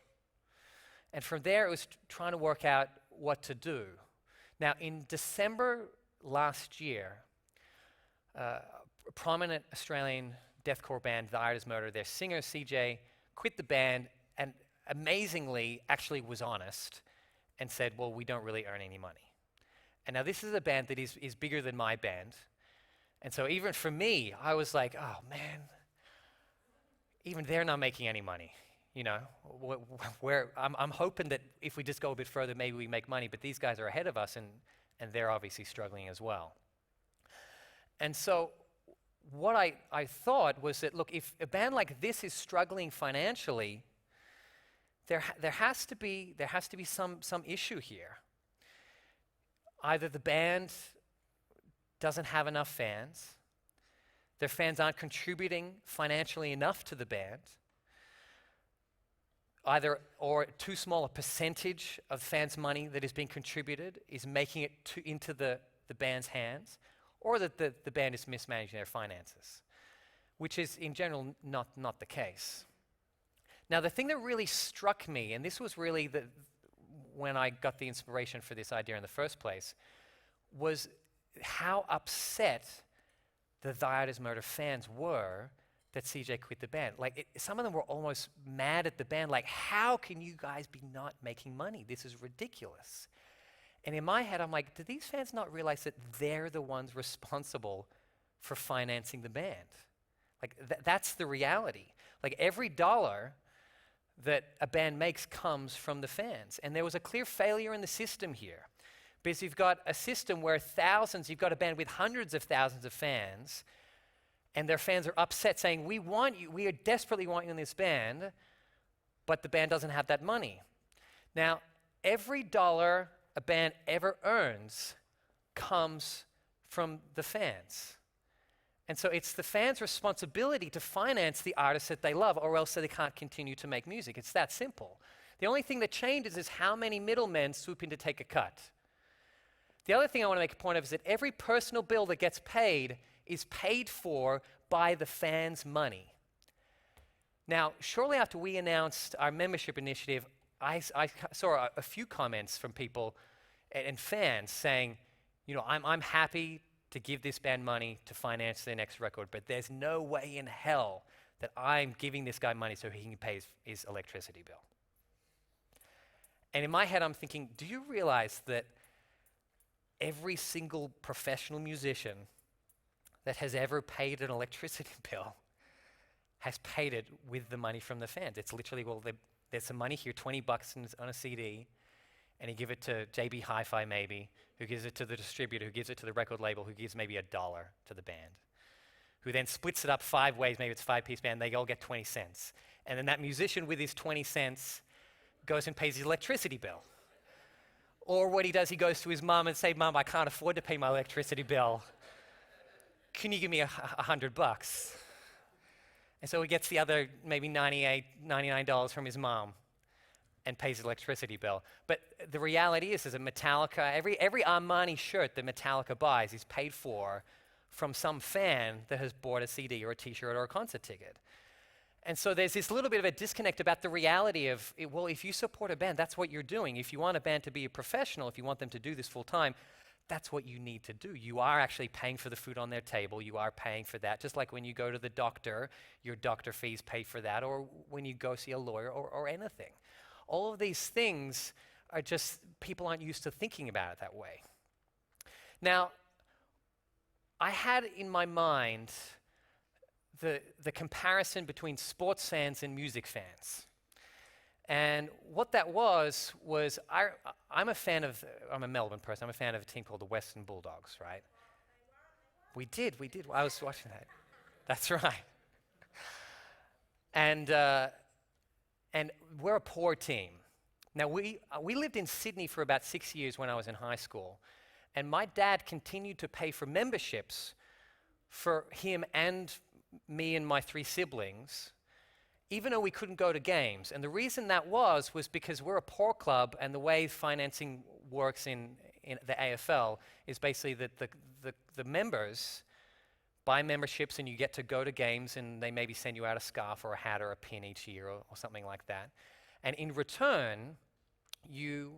And from there, it was trying to work out what to do. Now, in December last year, a prominent Australian deathcore band, The Art Is Murder, their singer, CJ, quit the band and amazingly actually was honest and said, well, we don't really earn any money. And now this is a band that is bigger than my band. And so even for me, I was like, oh man, even they're not making any money. You know, I'm hoping that if we just go a bit further, maybe we make money, but these guys are ahead of us and they're obviously struggling as well. And so what I thought was that, look, if a band like this is struggling financially, there has to be some issue here. Either the band doesn't have enough fans, their fans aren't contributing financially enough to the band, or too small a percentage of fans' money that is being contributed is making it into the band's hands, or that the band is mismanaging their finances, which is in general not the case. Now, the thing that really struck me, and this was really when I got the inspiration for this idea in the first place, was how upset the Art Is Murder fans were that CJ quit the band. Like, some of them were almost mad at the band, like, how can you guys be not making money? This is ridiculous. And in my head, I'm like, do these fans not realize that they're the ones responsible for financing the band? Like, that's the reality. Like, every dollar that a band makes comes from the fans. And there was a clear failure in the system here. Because you've got a system where you've got a band with hundreds of thousands of fans, and their fans are upset saying, we want you, we desperately want you in this band, but the band doesn't have that money. Now, every dollar a band ever earns comes from the fans. And so it's the fans' responsibility to finance the artists that they love, or else they can't continue to make music. It's that simple. The only thing that changes is how many middlemen swoop in to take a cut. The other thing I want to make a point of is that every personal bill that gets paid is paid for by the fans' money. Now, shortly after we announced our membership initiative, I saw a few comments from people and fans saying, you know, I'm happy to give this band money to finance their next record, but there's no way in hell that I'm giving this guy money so he can pay his electricity bill. And in my head, I'm thinking, do you realize that every single professional musician that has ever paid an electricity bill has paid it with the money from the fans? It's literally, well, there's some money here, $20 on a CD, and you give it to JB Hi-Fi maybe, who gives it to the distributor, who gives it to the record label, who gives maybe $1 to the band, who then splits it up 5 ways, maybe it's a 5-piece band, they all get 20 cents. And then that musician with his 20 cents goes and pays his electricity bill. Or what he does, he goes to his mom and says, "Mom, I can't afford to pay my electricity bill. Can you give me $100? And so he gets the other maybe $99 from his mom and pays his electricity bill. But the reality is that Metallica, every Armani shirt that Metallica buys is paid for from some fan that has bought a CD or a t-shirt or a concert ticket. And so there's this little bit of a disconnect about the reality of, well, if you support a band, that's what you're doing. If you want a band to be a professional, if you want them to do this full time, that's what you need to do. You are actually paying for the food on their table. You are paying for that. Just like when you go to the doctor, your doctor fees pay for that, or when you go see a lawyer or anything. All of these things are just, people aren't used to thinking about it that way. Now, I had in my mind the comparison between sports fans and music fans. And what that was I'm a Melbourne person, I'm a fan of a team called the Western Bulldogs, right? We did, I was watching that. That's right. And we're a poor team. Now, we lived in Sydney for about 6 years when I was in high school, and my dad continued to pay for memberships for him and me and my 3 siblings, even though we couldn't go to games. And the reason that was because we're a poor club, and the way financing works in the AFL is basically that the members buy memberships and you get to go to games, and they maybe send you out a scarf or a hat or a pin each year or something like that. And in return, you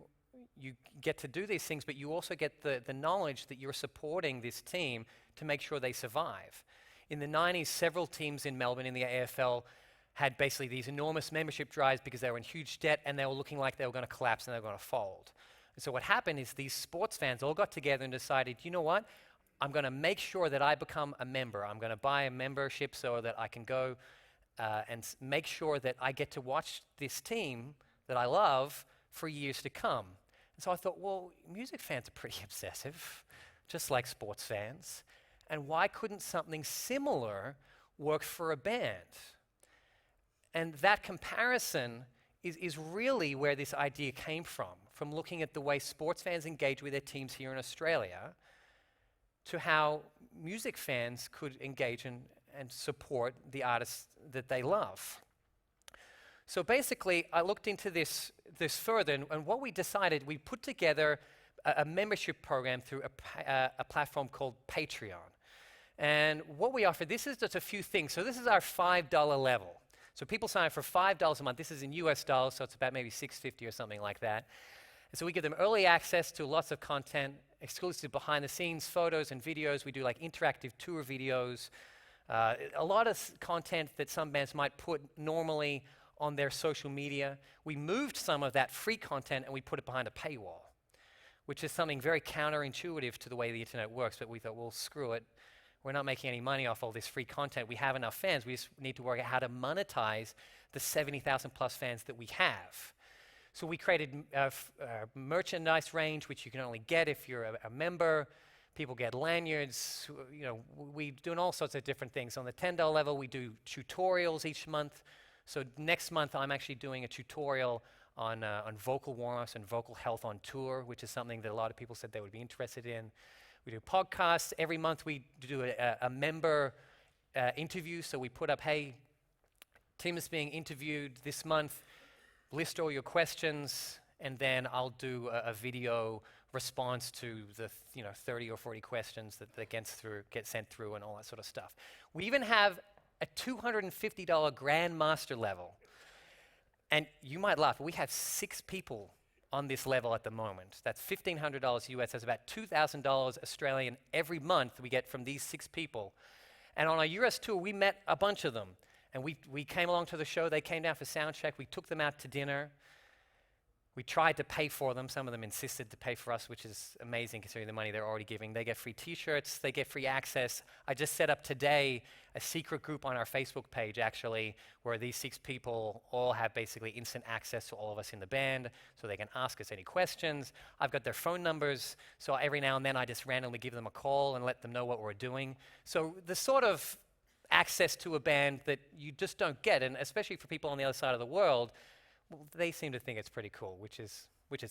get to do these things, but you also get the knowledge that you're supporting this team to make sure they survive. In the 90s, several teams in Melbourne in the AFL had basically these enormous membership drives because they were in huge debt and they were looking like they were going to collapse and they were going to fold. And so what happened is these sports fans all got together and decided, you know what? I'm going to make sure that I become a member. I'm going to buy a membership so that I can go and make sure that I get to watch this team that I love for years to come. And so I thought, well, music fans are pretty obsessive, just like sports fans. And why couldn't something similar work for a band? And that comparison is really where this idea came from looking at the way sports fans engage with their teams here in Australia to how music fans could engage and support the artists that they love. So basically, I looked into this further, and what we decided, we put together a membership program through a platform called Patreon. And what we offer, this is just a few things. So this is our $5 level. So people sign up for $5 a month. This is in US dollars, so it's about maybe $6.50 or something like that. And so we give them early access to lots of content, exclusive behind the scenes photos and videos. We do like interactive tour videos, a lot of content that some bands might put normally on their social media. We moved some of that free content and we put it behind a paywall, which is something very counterintuitive to the way the internet works, but we thought, well, screw it. We're not making any money off all this free content. We have enough fans. We just need to work out how to monetize the 70,000 plus fans that we have. So we created a merchandise range, which you can only get if you're a member. People get lanyards. We're doing all sorts of different things. On the $10 level, we do tutorials each month. So next month, I'm actually doing a tutorial on vocal warm-ups and vocal health on tour, which is something that a lot of people said they would be interested in. We do podcasts. Every month we do a member interview. So we put up, hey, Tim is being interviewed this month. List all your questions, and then I'll do a video response to the 30 or 40 questions that get sent through and all that sort of stuff. We even have a $250 Grandmaster level. And you might laugh, but we have 6 people on this level at the moment. That's $1,500 US. That's about $2,000 Australian every month we get from these 6 people. And on our US tour, we met a bunch of them. And we came along to the show. They came down for sound check. We took them out to dinner. We tried to pay for them. Some of them insisted to pay for us, which is amazing considering the money they're already giving. They get free t-shirts, they get free access. I just set up today a secret group on our Facebook page, actually, where these 6 people all have basically instant access to all of us in the band, so they can ask us any questions. I've got their phone numbers, so every now and then I just randomly give them a call and let them know what we're doing. So the sort of access to a band that you just don't get, and especially for people on the other side of the world, well, they seem to think it's pretty cool, which is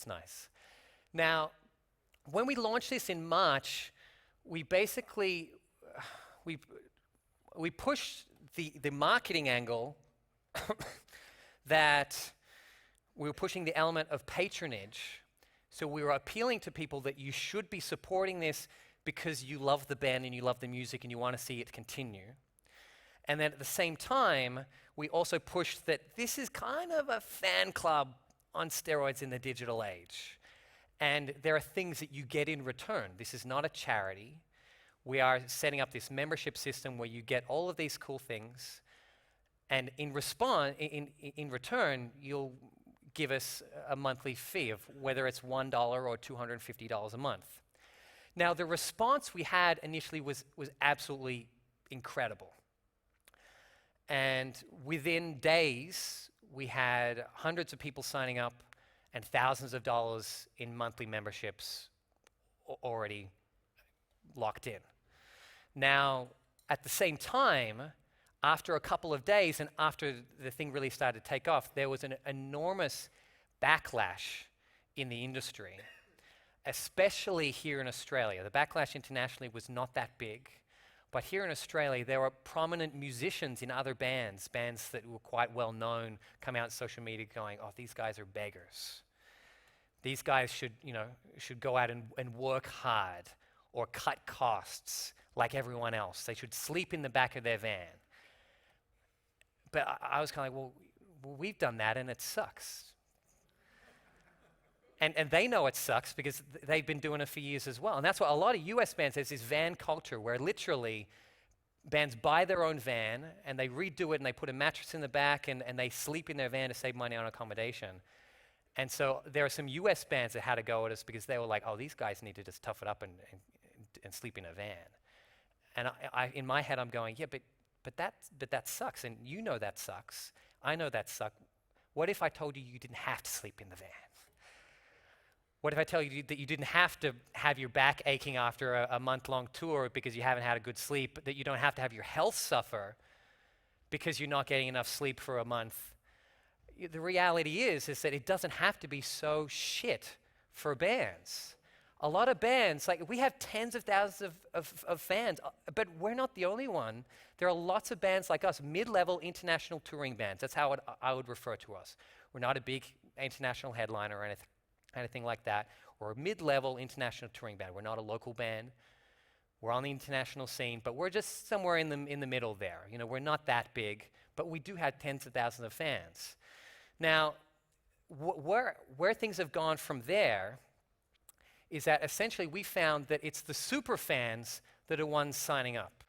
nice. Now, when we launched this in March, we basically we pushed the marketing angle that we were pushing the element of patronage. So we were appealing to people that you should be supporting this because you love the band and you love the music and you want to see it continue. And then at the same time, we also pushed that this is kind of a fan club on steroids in the digital age. And there are things that you get in return. This is not a charity. We are setting up this membership system where you get all of these cool things, and in return, you'll give us a monthly fee of whether it's $1 or $250 a month. Now, the response we had initially was absolutely incredible. And within days, we had hundreds of people signing up and thousands of dollars in monthly memberships already locked in. Now, at the same time, after a couple of days and after the thing really started to take off, there was an enormous backlash in the industry, especially here in Australia. The backlash internationally was not that big, but here in Australia, there were prominent musicians in other bands that were quite well known, come out on social media going, oh, these guys are beggars. These guys should go out and work hard or cut costs like everyone else. They should sleep in the back of their van. But I was kind of like, well, we've done that and it sucks. And they know it sucks because they've been doing it for years as well. And that's why a lot of US bands, there's this van culture where literally bands buy their own van and they redo it and they put a mattress in the back and they sleep in their van to save money on accommodation. And so there are some US bands that had to go at us because they were like, oh, these guys need to just tough it up and sleep in a van. And in my head, I'm going, yeah, but that sucks. And you know that sucks. I know that sucks. What if I told you didn't have to sleep in the van? What if I tell you that you didn't have to have your back aching after a month-long tour because you haven't had a good sleep, that you don't have to have your health suffer because you're not getting enough sleep for a month? The reality is that it doesn't have to be so shit for bands. A lot of bands, like we have tens of thousands of fans, but we're not the only one. There are lots of bands like us, mid-level international touring bands. That's how I would refer to us. We're not a big international headliner or anything like that. We're a mid-level international touring band. We're not a local band. We're on the international scene, but we're just somewhere in the middle there. You know, we're not that big, but we do have tens of thousands of fans. Now, where things have gone from there is that essentially we found that it's the super fans that are ones signing up.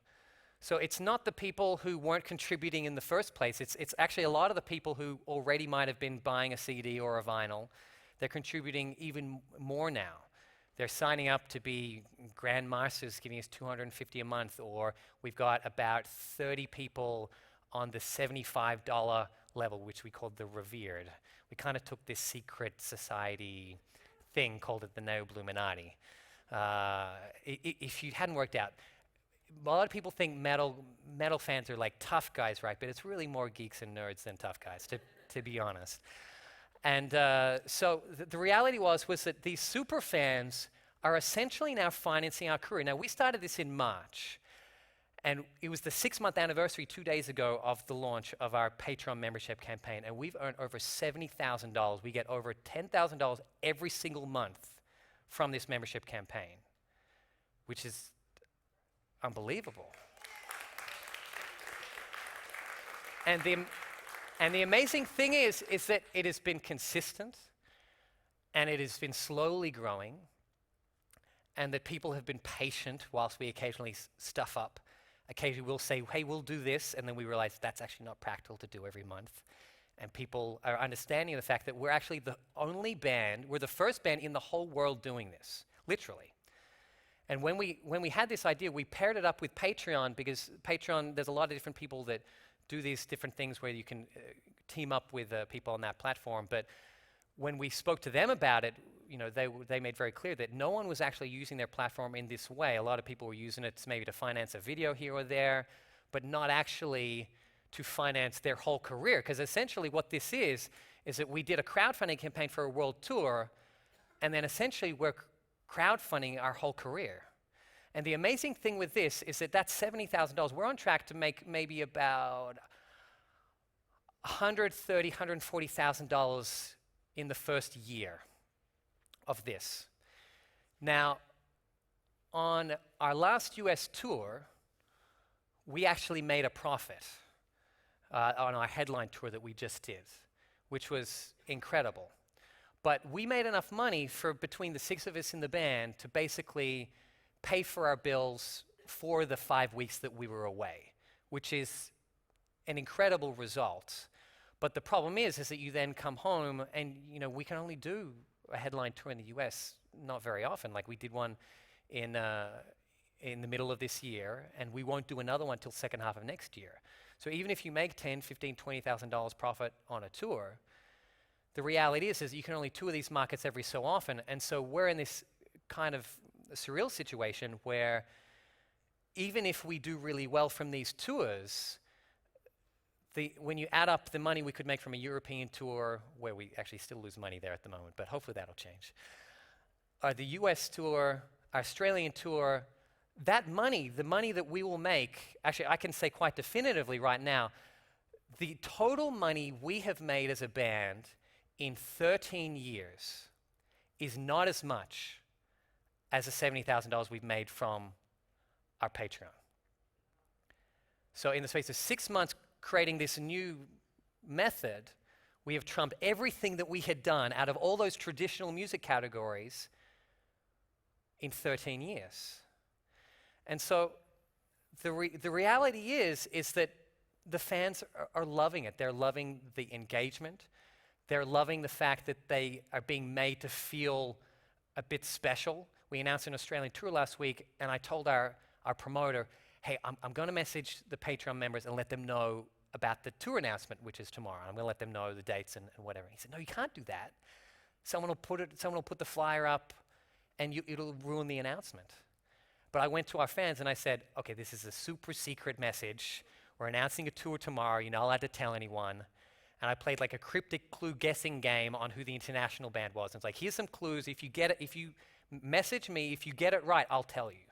So it's not the people who weren't contributing in the first place. It's actually a lot of the people who already might have been buying a CD or a vinyl. They're contributing even more now. They're signing up to be Grand Masters, giving us $250 a month, or we've got about 30 people on the $75 level, which we called the revered. We kind of took this secret society thing, called it the Obluminati. If you hadn't worked out, a lot of people think metal fans are like tough guys, right? But it's really more geeks and nerds than tough guys, to be honest. And so the reality was that these super fans are essentially now financing our career. Now, we started this in March, and it was the 6-month anniversary 2 days ago of the launch of our Patreon membership campaign, and we've earned over $70,000. We get over $10,000 every single month from this membership campaign, which is unbelievable. And the amazing thing is that it has been consistent, and it has been slowly growing, and that people have been patient whilst we occasionally stuff up. Occasionally we'll say, hey, we'll do this, and then we realize that's actually not practical to do every month. And people are understanding the fact that we're actually the only band, we're the first band in the whole world doing this, literally. And when we had this idea, we paired it up with Patreon, because Patreon, there's a lot of different people that do these different things where you can team up with people on that platform. But when we spoke to them about it, they made very clear that no one was actually using their platform in this way. A lot of people were using it maybe to finance a video here or there, but not actually to finance their whole career. Because essentially what this is that we did a crowdfunding campaign for a world tour, and then essentially we're crowdfunding our whole career. And the amazing thing with this is that that's $70,000. We're on track to make maybe about $130,000, $140,000 in the first year of this. Now, on our last US tour, we actually made a profit on our headline tour that we just did, which was incredible. But we made enough money for between the 6 of us in the band to basically pay for our bills for the 5 weeks that we were away, which is an incredible result. But the problem is that you then come home and we can only do a headline tour in the US not very often. Like we did one in the middle of this year, and we won't do another one till second half of next year. So even if you make $10,000, $15,000, $20,000 profit on a tour, the reality is you can only tour these markets every so often. And so we're in this kind of surreal situation where even if we do really well from these tours, when you add up the money we could make from a European tour, where we actually still lose money there at the moment, but hopefully that'll change, the US tour, Australian tour, that money, the money that we will make, actually I can say quite definitively right now, the total money we have made as a band in 13 years is not as much as the $70,000 we've made from our Patreon. So in the space of 6 months creating this new method, we have trumped everything that we had done out of all those traditional music categories in 13 years. And so the reality is that the fans are loving it. They're loving the engagement. They're loving the fact that they are being made to feel a bit special. We announced an Australian tour last week, and I told our promoter, hey, I'm going to message the Patreon members and let them know about the tour announcement, which is tomorrow. I'm going to let them know the dates and whatever. He said, no, you can't do that. Someone will put the flyer up, and it'll ruin the announcement. But I went to our fans and I said, okay, this is a super secret message. We're announcing a tour tomorrow. You're not allowed to tell anyone. And I played like a cryptic clue guessing game on who the international band was. And it's like, here's some clues. If you get it, if you message me, if you get it right, I'll tell you.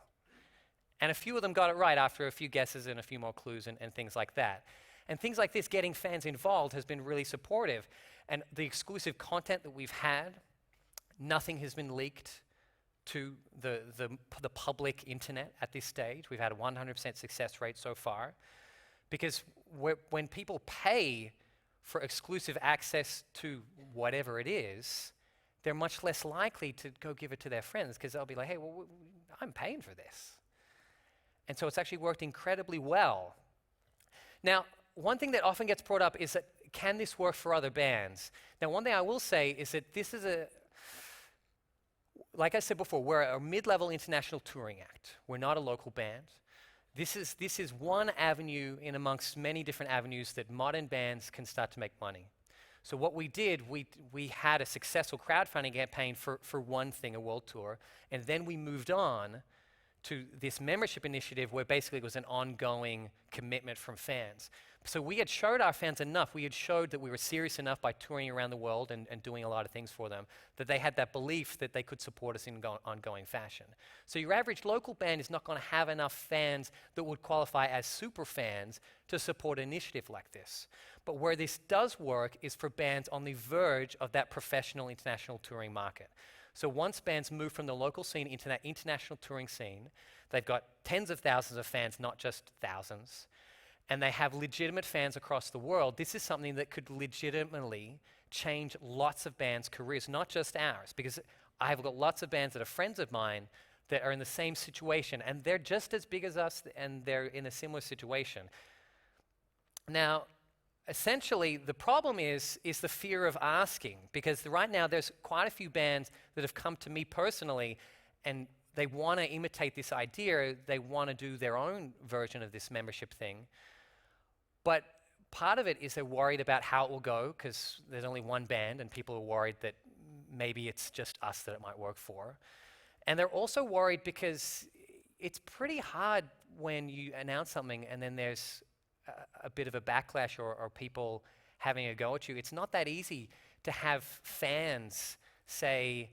And a few of them got it right after a few guesses and a few more clues and things like that. And things like this, getting fans involved, has been really supportive. And the exclusive content that we've had, nothing has been leaked to the public internet at this stage. We've had a 100% success rate so far. Because when people pay for exclusive access to whatever it is, they're much less likely to go give it to their friends, because they'll be like, hey, well, I'm paying for this. And so it's actually worked incredibly well. Now, one thing that often gets brought up is that, can this work for other bands? Now, one thing I will say is that this is like I said before, we're a mid-level international touring act. We're not a local band. This is one avenue in amongst many different avenues that modern bands can start to make money. So what we did, we had a successful crowdfunding campaign for one thing, a world tour, and then we moved on to this membership initiative where basically it was an ongoing commitment from fans. So we had showed our fans enough, we had showed that we were serious enough by touring around the world and doing a lot of things for them, that they had that belief that they could support us in ongoing fashion. So your average local band is not going to have enough fans that would qualify as super fans to support an initiative like this. But where this does work is for bands on the verge of that professional international touring market. So once bands move from the local scene into that international touring scene, they've got tens of thousands of fans, not just thousands, and they have legitimate fans across the world. This is something that could legitimately change lots of bands' careers, not just ours, because I've got lots of bands that are friends of mine that are in the same situation, and they're just as big as us, and they're in a similar situation. Now, essentially, the problem is the fear of asking, because right now there's quite a few bands that have come to me personally, and they want to imitate this idea. They want to do their own version of this membership thing. But part of it is they're worried about how it will go, because there's only one band, and people are worried that maybe it's just us that it might work for. And they're also worried because it's pretty hard when you announce something and then there's a bit of a backlash or people having a go at you. It's not that easy to have fans say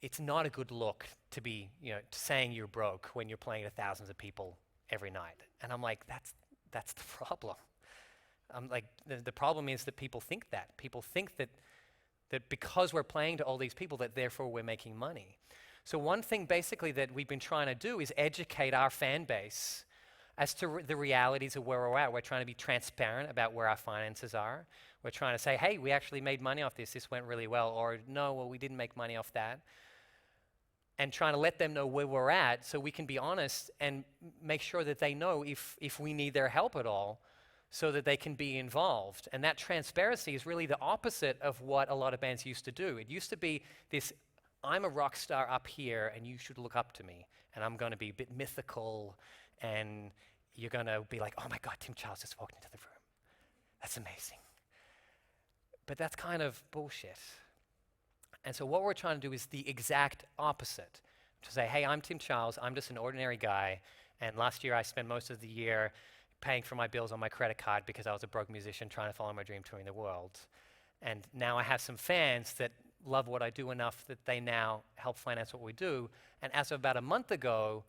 it's not a good look to be, saying you're broke when you're playing to thousands of people every night. And I'm like, that's the problem. I'm like, the problem is that people think that. People think that because we're playing to all these people, that therefore we're making money. So one thing basically that we've been trying to do is educate our fan base as to the realities of where we're at. We're trying to be transparent about where our finances are. We're trying to say, hey, we actually made money off this. This went really well. Or no, well, we didn't make money off that. And trying to let them know where we're at so we can be honest and make sure that they know if we need their help at all, so that they can be involved. And that transparency is really the opposite of what a lot of bands used to do. It used to be this, I'm a rock star up here and you should look up to me, and I'm going to be a bit mythical, and you're going to be like, oh my God, Tim Charles just walked into the room. That's amazing. But that's kind of bullshit. And so what we're trying to do is the exact opposite. To say, hey, I'm Tim Charles, I'm just an ordinary guy, and last year I spent most of the year paying for my bills on my credit card because I was a broke musician trying to follow my dream touring the world. And now I have some fans that love what I do enough that they now help finance what we do. And as of about a month ago,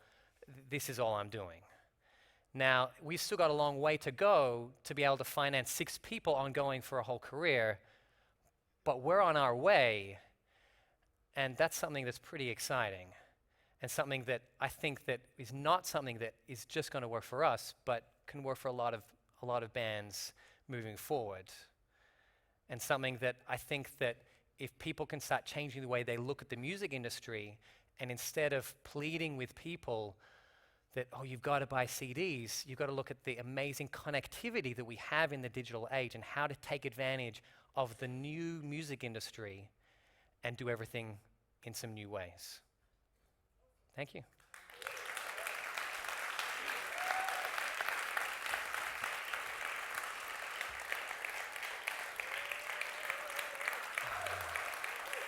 this is all I'm doing. Now, we've still got a long way to go to be able to finance 6 people ongoing for a whole career, but we're on our way, and that's something that's pretty exciting, and something that I think that is not something that is just going to work for us, but can work for a lot of bands moving forward. And something that I think that if people can start changing the way they look at the music industry, and instead of pleading with people that, oh, you've got to buy CDs, you've got to look at the amazing connectivity that we have in the digital age and how to take advantage of the new music industry and do everything in some new ways. Thank you.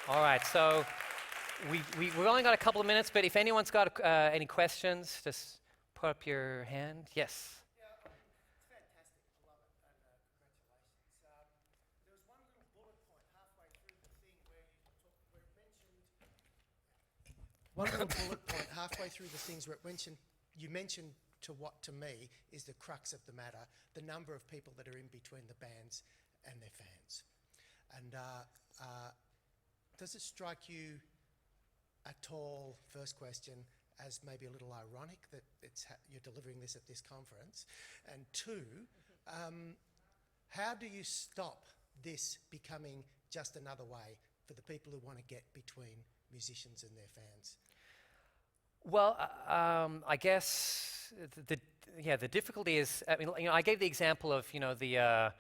All right, so we've only got a couple of minutes, but if anyone's got any questions, just put up your hand. Yes? Yeah, it's fantastic. I love it, and congratulations. There was one little bullet point halfway through the thing where it mentioned... One little bullet point halfway through the things where you mentioned to what to me is the crux of the matter, the number of people that are in between the bands and their fans. And does it strike you at all, first question, as maybe a little ironic that you're delivering this at this conference? And 2, how do you stop this becoming just another way for the people who want to get between musicians and their fans? Well, I guess the difficulty is, I mean, I gave the example of the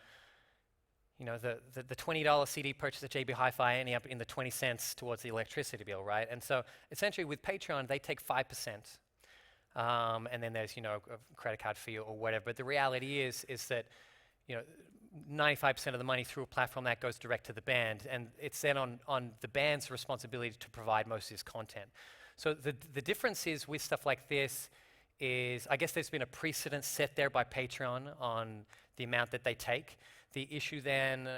$20 CD purchase at JB Hi-Fi ending up in the 20 cents towards the electricity bill, right? And so essentially with Patreon, they take 5%. And then there's, a credit card fee or whatever. But the reality is that, 95% of the money through a platform that goes direct to the band. And it's then on the band's responsibility to provide most of this content. So the difference is with stuff like this is, I guess there's been a precedent set there by Patreon on the amount that they take. The issue then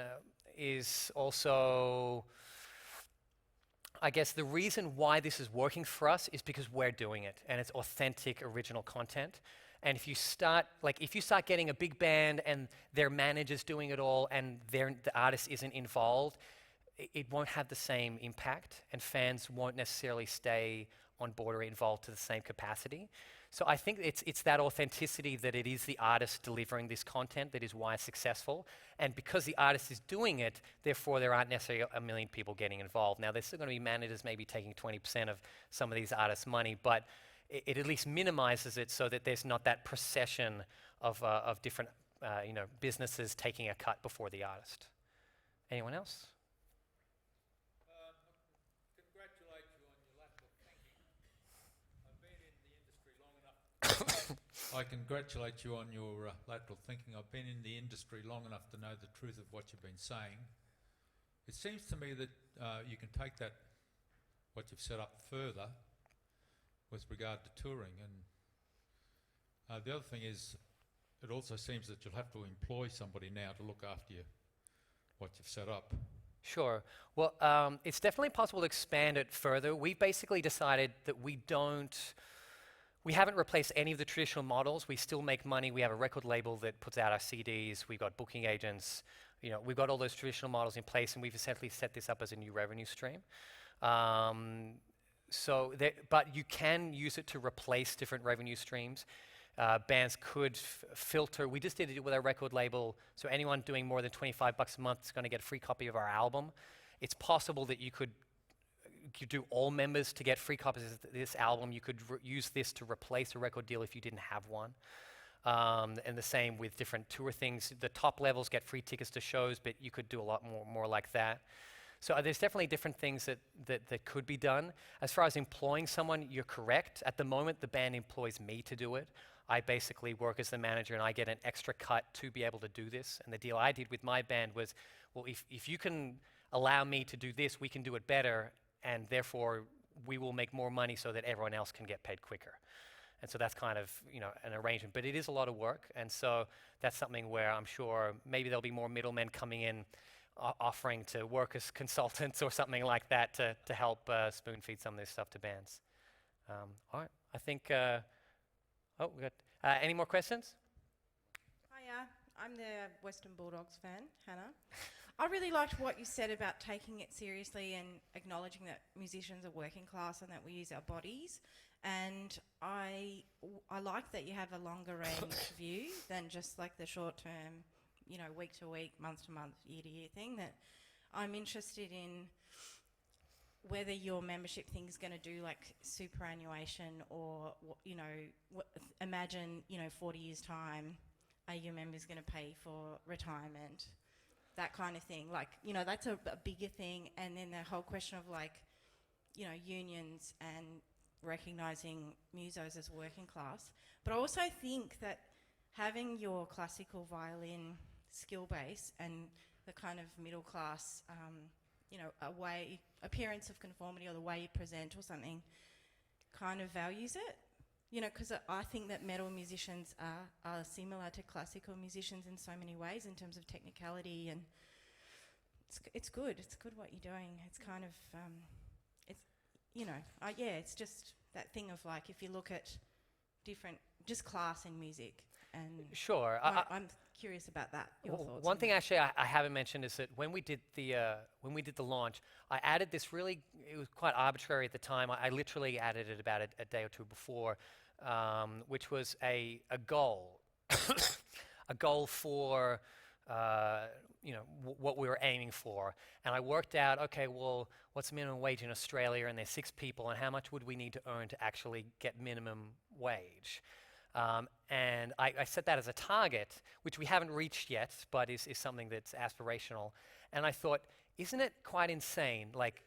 is also, I guess the reason why this is working for us is because we're doing it, and it's authentic, original content. And if you start getting a big band and their manager's doing it all and the artist isn't involved, it won't have the same impact, and fans won't necessarily stay on board or involved to the same capacity. So I think it's that authenticity that it is the artist delivering this content that is why it's successful. And because the artist is doing it, therefore there aren't necessarily a million people getting involved. Now there's still going to be managers maybe taking 20% of some of these artists' money, but it at least minimizes it so that there's not that procession of different businesses taking a cut before the artist. Anyone else? Congratulate you on your lateral thinking. I've been in the industry long enough. I congratulate you on your lateral thinking. I've been in the industry long enough to know the truth of what you've been saying. It seems to me that you can take that, what you've set up, further with regard to touring. And the other thing is, it also seems that you'll have to employ somebody now to look after you, what you've set up. Sure. Well, it's definitely possible to expand it further. We basically decided that we haven't replaced any of the traditional models. We still make money. We have a record label that puts out our CDs. We've got booking agents. We've got all those traditional models in place, and we've essentially set this up as a new revenue stream. But you can use it to replace different revenue streams. Bands could filter. We just did it with our record label, so anyone doing more than $25 a month is going to get a free copy of our album. It's possible that you could do all members to get free copies of this album. You could use this to replace a record deal if you didn't have one. And the same with different tour things. The top levels get free tickets to shows, but you could do a lot more like that. So there's definitely different things that could be done. As far as employing someone, you're correct. At the moment, the band employs me to do it. I basically work as the manager, and I get an extra cut to be able to do this. And the deal I did with my band was, well, if you can allow me to do this, we can do it better, and therefore we will make more money so that everyone else can get paid quicker. And so that's kind of an arrangement. But it is a lot of work, and so that's something where I'm sure maybe there'll be more middlemen coming in offering to work as consultants or something like that to help spoon feed some of this stuff to bands. All right, I think, we got, any more questions? Hiya, I'm the Western Bulldogs fan, Hannah. I really liked what you said about taking it seriously and acknowledging that musicians are working class and that we use our bodies. And I like that you have a longer range view than just like the short term, week to week, month to month, year to year thing. That I'm interested in whether your membership thing is going to do like superannuation or, imagine, 40 years time, are your members going to pay for retirement? That kind of thing. Like, that's a bigger thing. And then the whole question of like, unions and recognising musos as working class. But I also think that having your classical violin skill base and the kind of middle class, appearance of conformity or the way you present or something kind of values it. Because I think that metal musicians are similar to classical musicians in so many ways in terms of technicality, and it's good. It's good what you're doing. It's kind of, it's just that thing of like, if you look at just class in music. And sure. I'm curious about that. Your thoughts. One thing actually I haven't mentioned is that when we did the launch, I added this it was quite arbitrary at the time. I literally added it about a day or two before, which was a goal, a goal for what we were aiming for. And I worked out, okay, well, what's minimum wage in Australia? And there's 6 people, and how much would we need to earn to actually get minimum wage? And I set that as a target, which we haven't reached yet, but is something that's aspirational. And I thought, isn't it quite insane? Like,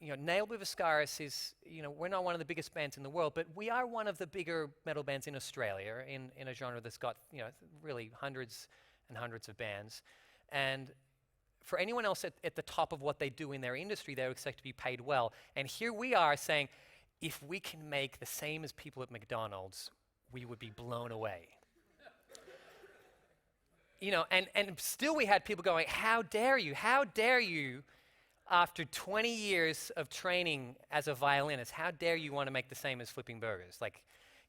Nailed with Ascaris is, we're not one of the biggest bands in the world, but we are one of the bigger metal bands in Australia in a genre that's got, really hundreds and hundreds of bands. And for anyone else at the top of what they do in their industry, they would expect to be paid well. And here we are saying, if we can make the same as people at McDonald's, we would be blown away. And still we had people going, how dare you, after 20 years of training as a violinist, how dare you want to make the same as flipping burgers? Like,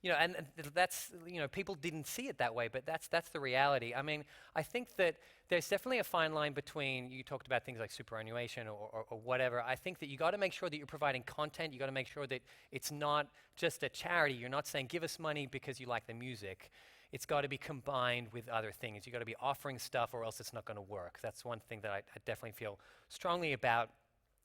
and that's, people didn't see it that way, but that's the reality. I mean, I think that there's definitely a fine line between, you talked about things like superannuation or whatever. I think that you got to make sure that you're providing content. You got to make sure that it's not just a charity. You're not saying, give us money because you like the music. It's got to be combined with other things. You got to be offering stuff, or else it's not going to work. That's one thing that I definitely feel strongly about.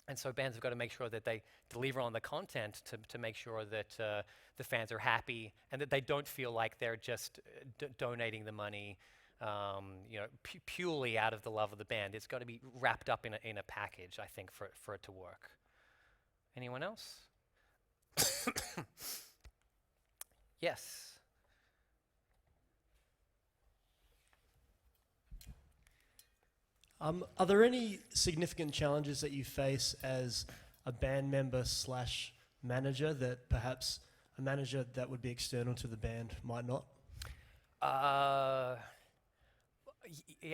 And so bands have got to make sure that they deliver on the content to make sure that the fans are happy and that they don't feel like they're just donating the money you know, purely out of the love of the band. It's got to be wrapped up in a package, I think, for it to work. Anyone else? Yes. Are there any significant challenges that you face as a band member slash manager that perhaps a manager that would be external to the band might not?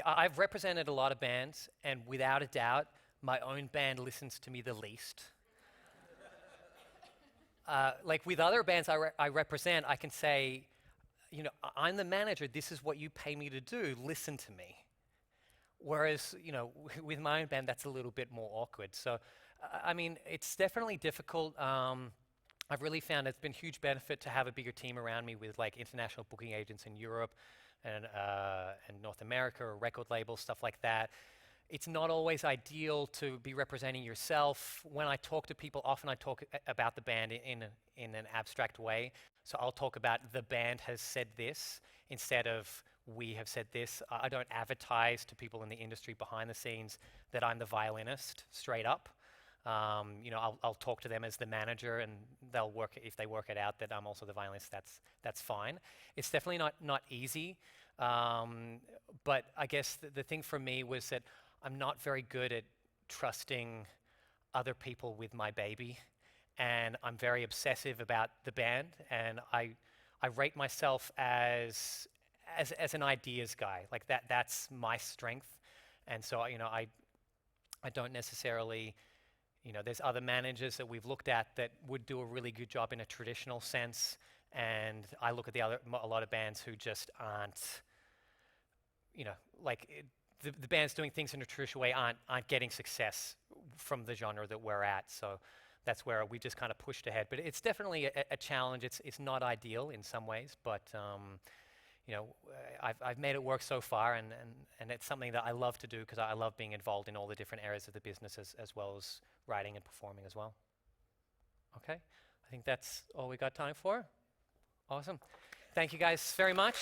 I've represented a lot of bands, and without a doubt, my own band listens to me the least. Like with other bands I represent, I can say, you know, I'm the manager, this is what you pay me to do, listen to me. Whereas, you know, with my own band, that's a little bit more awkward. So, I mean, it's definitely difficult. I've really found it's been a huge benefit to have a bigger team around me with like international booking agents in Europe and North America, or record labels, stuff like that. It's not always ideal to be representing yourself. When I talk to people, often I talk about the band in an abstract way. So I'll talk about the band has said this instead of we have said this. I don't advertise to people in the industry behind the scenes that I'm the violinist, straight up. You know, I'll talk to them as the manager, and they'll work, if they work it out that I'm also the violinist, that's fine. It's definitely not easy, but I guess the thing for me was that I'm not very good at trusting other people with my baby, and I'm very obsessive about the band, and I rate myself as an ideas guy. Like that's my strength, and so, you know, I don't necessarily, you know, there's other managers that we've looked at that would do a really good job in a traditional sense, and I look at a lot of bands who just aren't, you know, like the bands doing things in a traditional way aren't getting success from the genre that we're at. So that's where we just kind of pushed ahead. But it's definitely a challenge. It's not ideal in some ways, but you know, I've made it work so far, and it's something that I love to do because I love being involved in all the different areas of the business as well as writing and performing as well. Okay, I think that's all we got time for. Awesome. Thank you guys very much.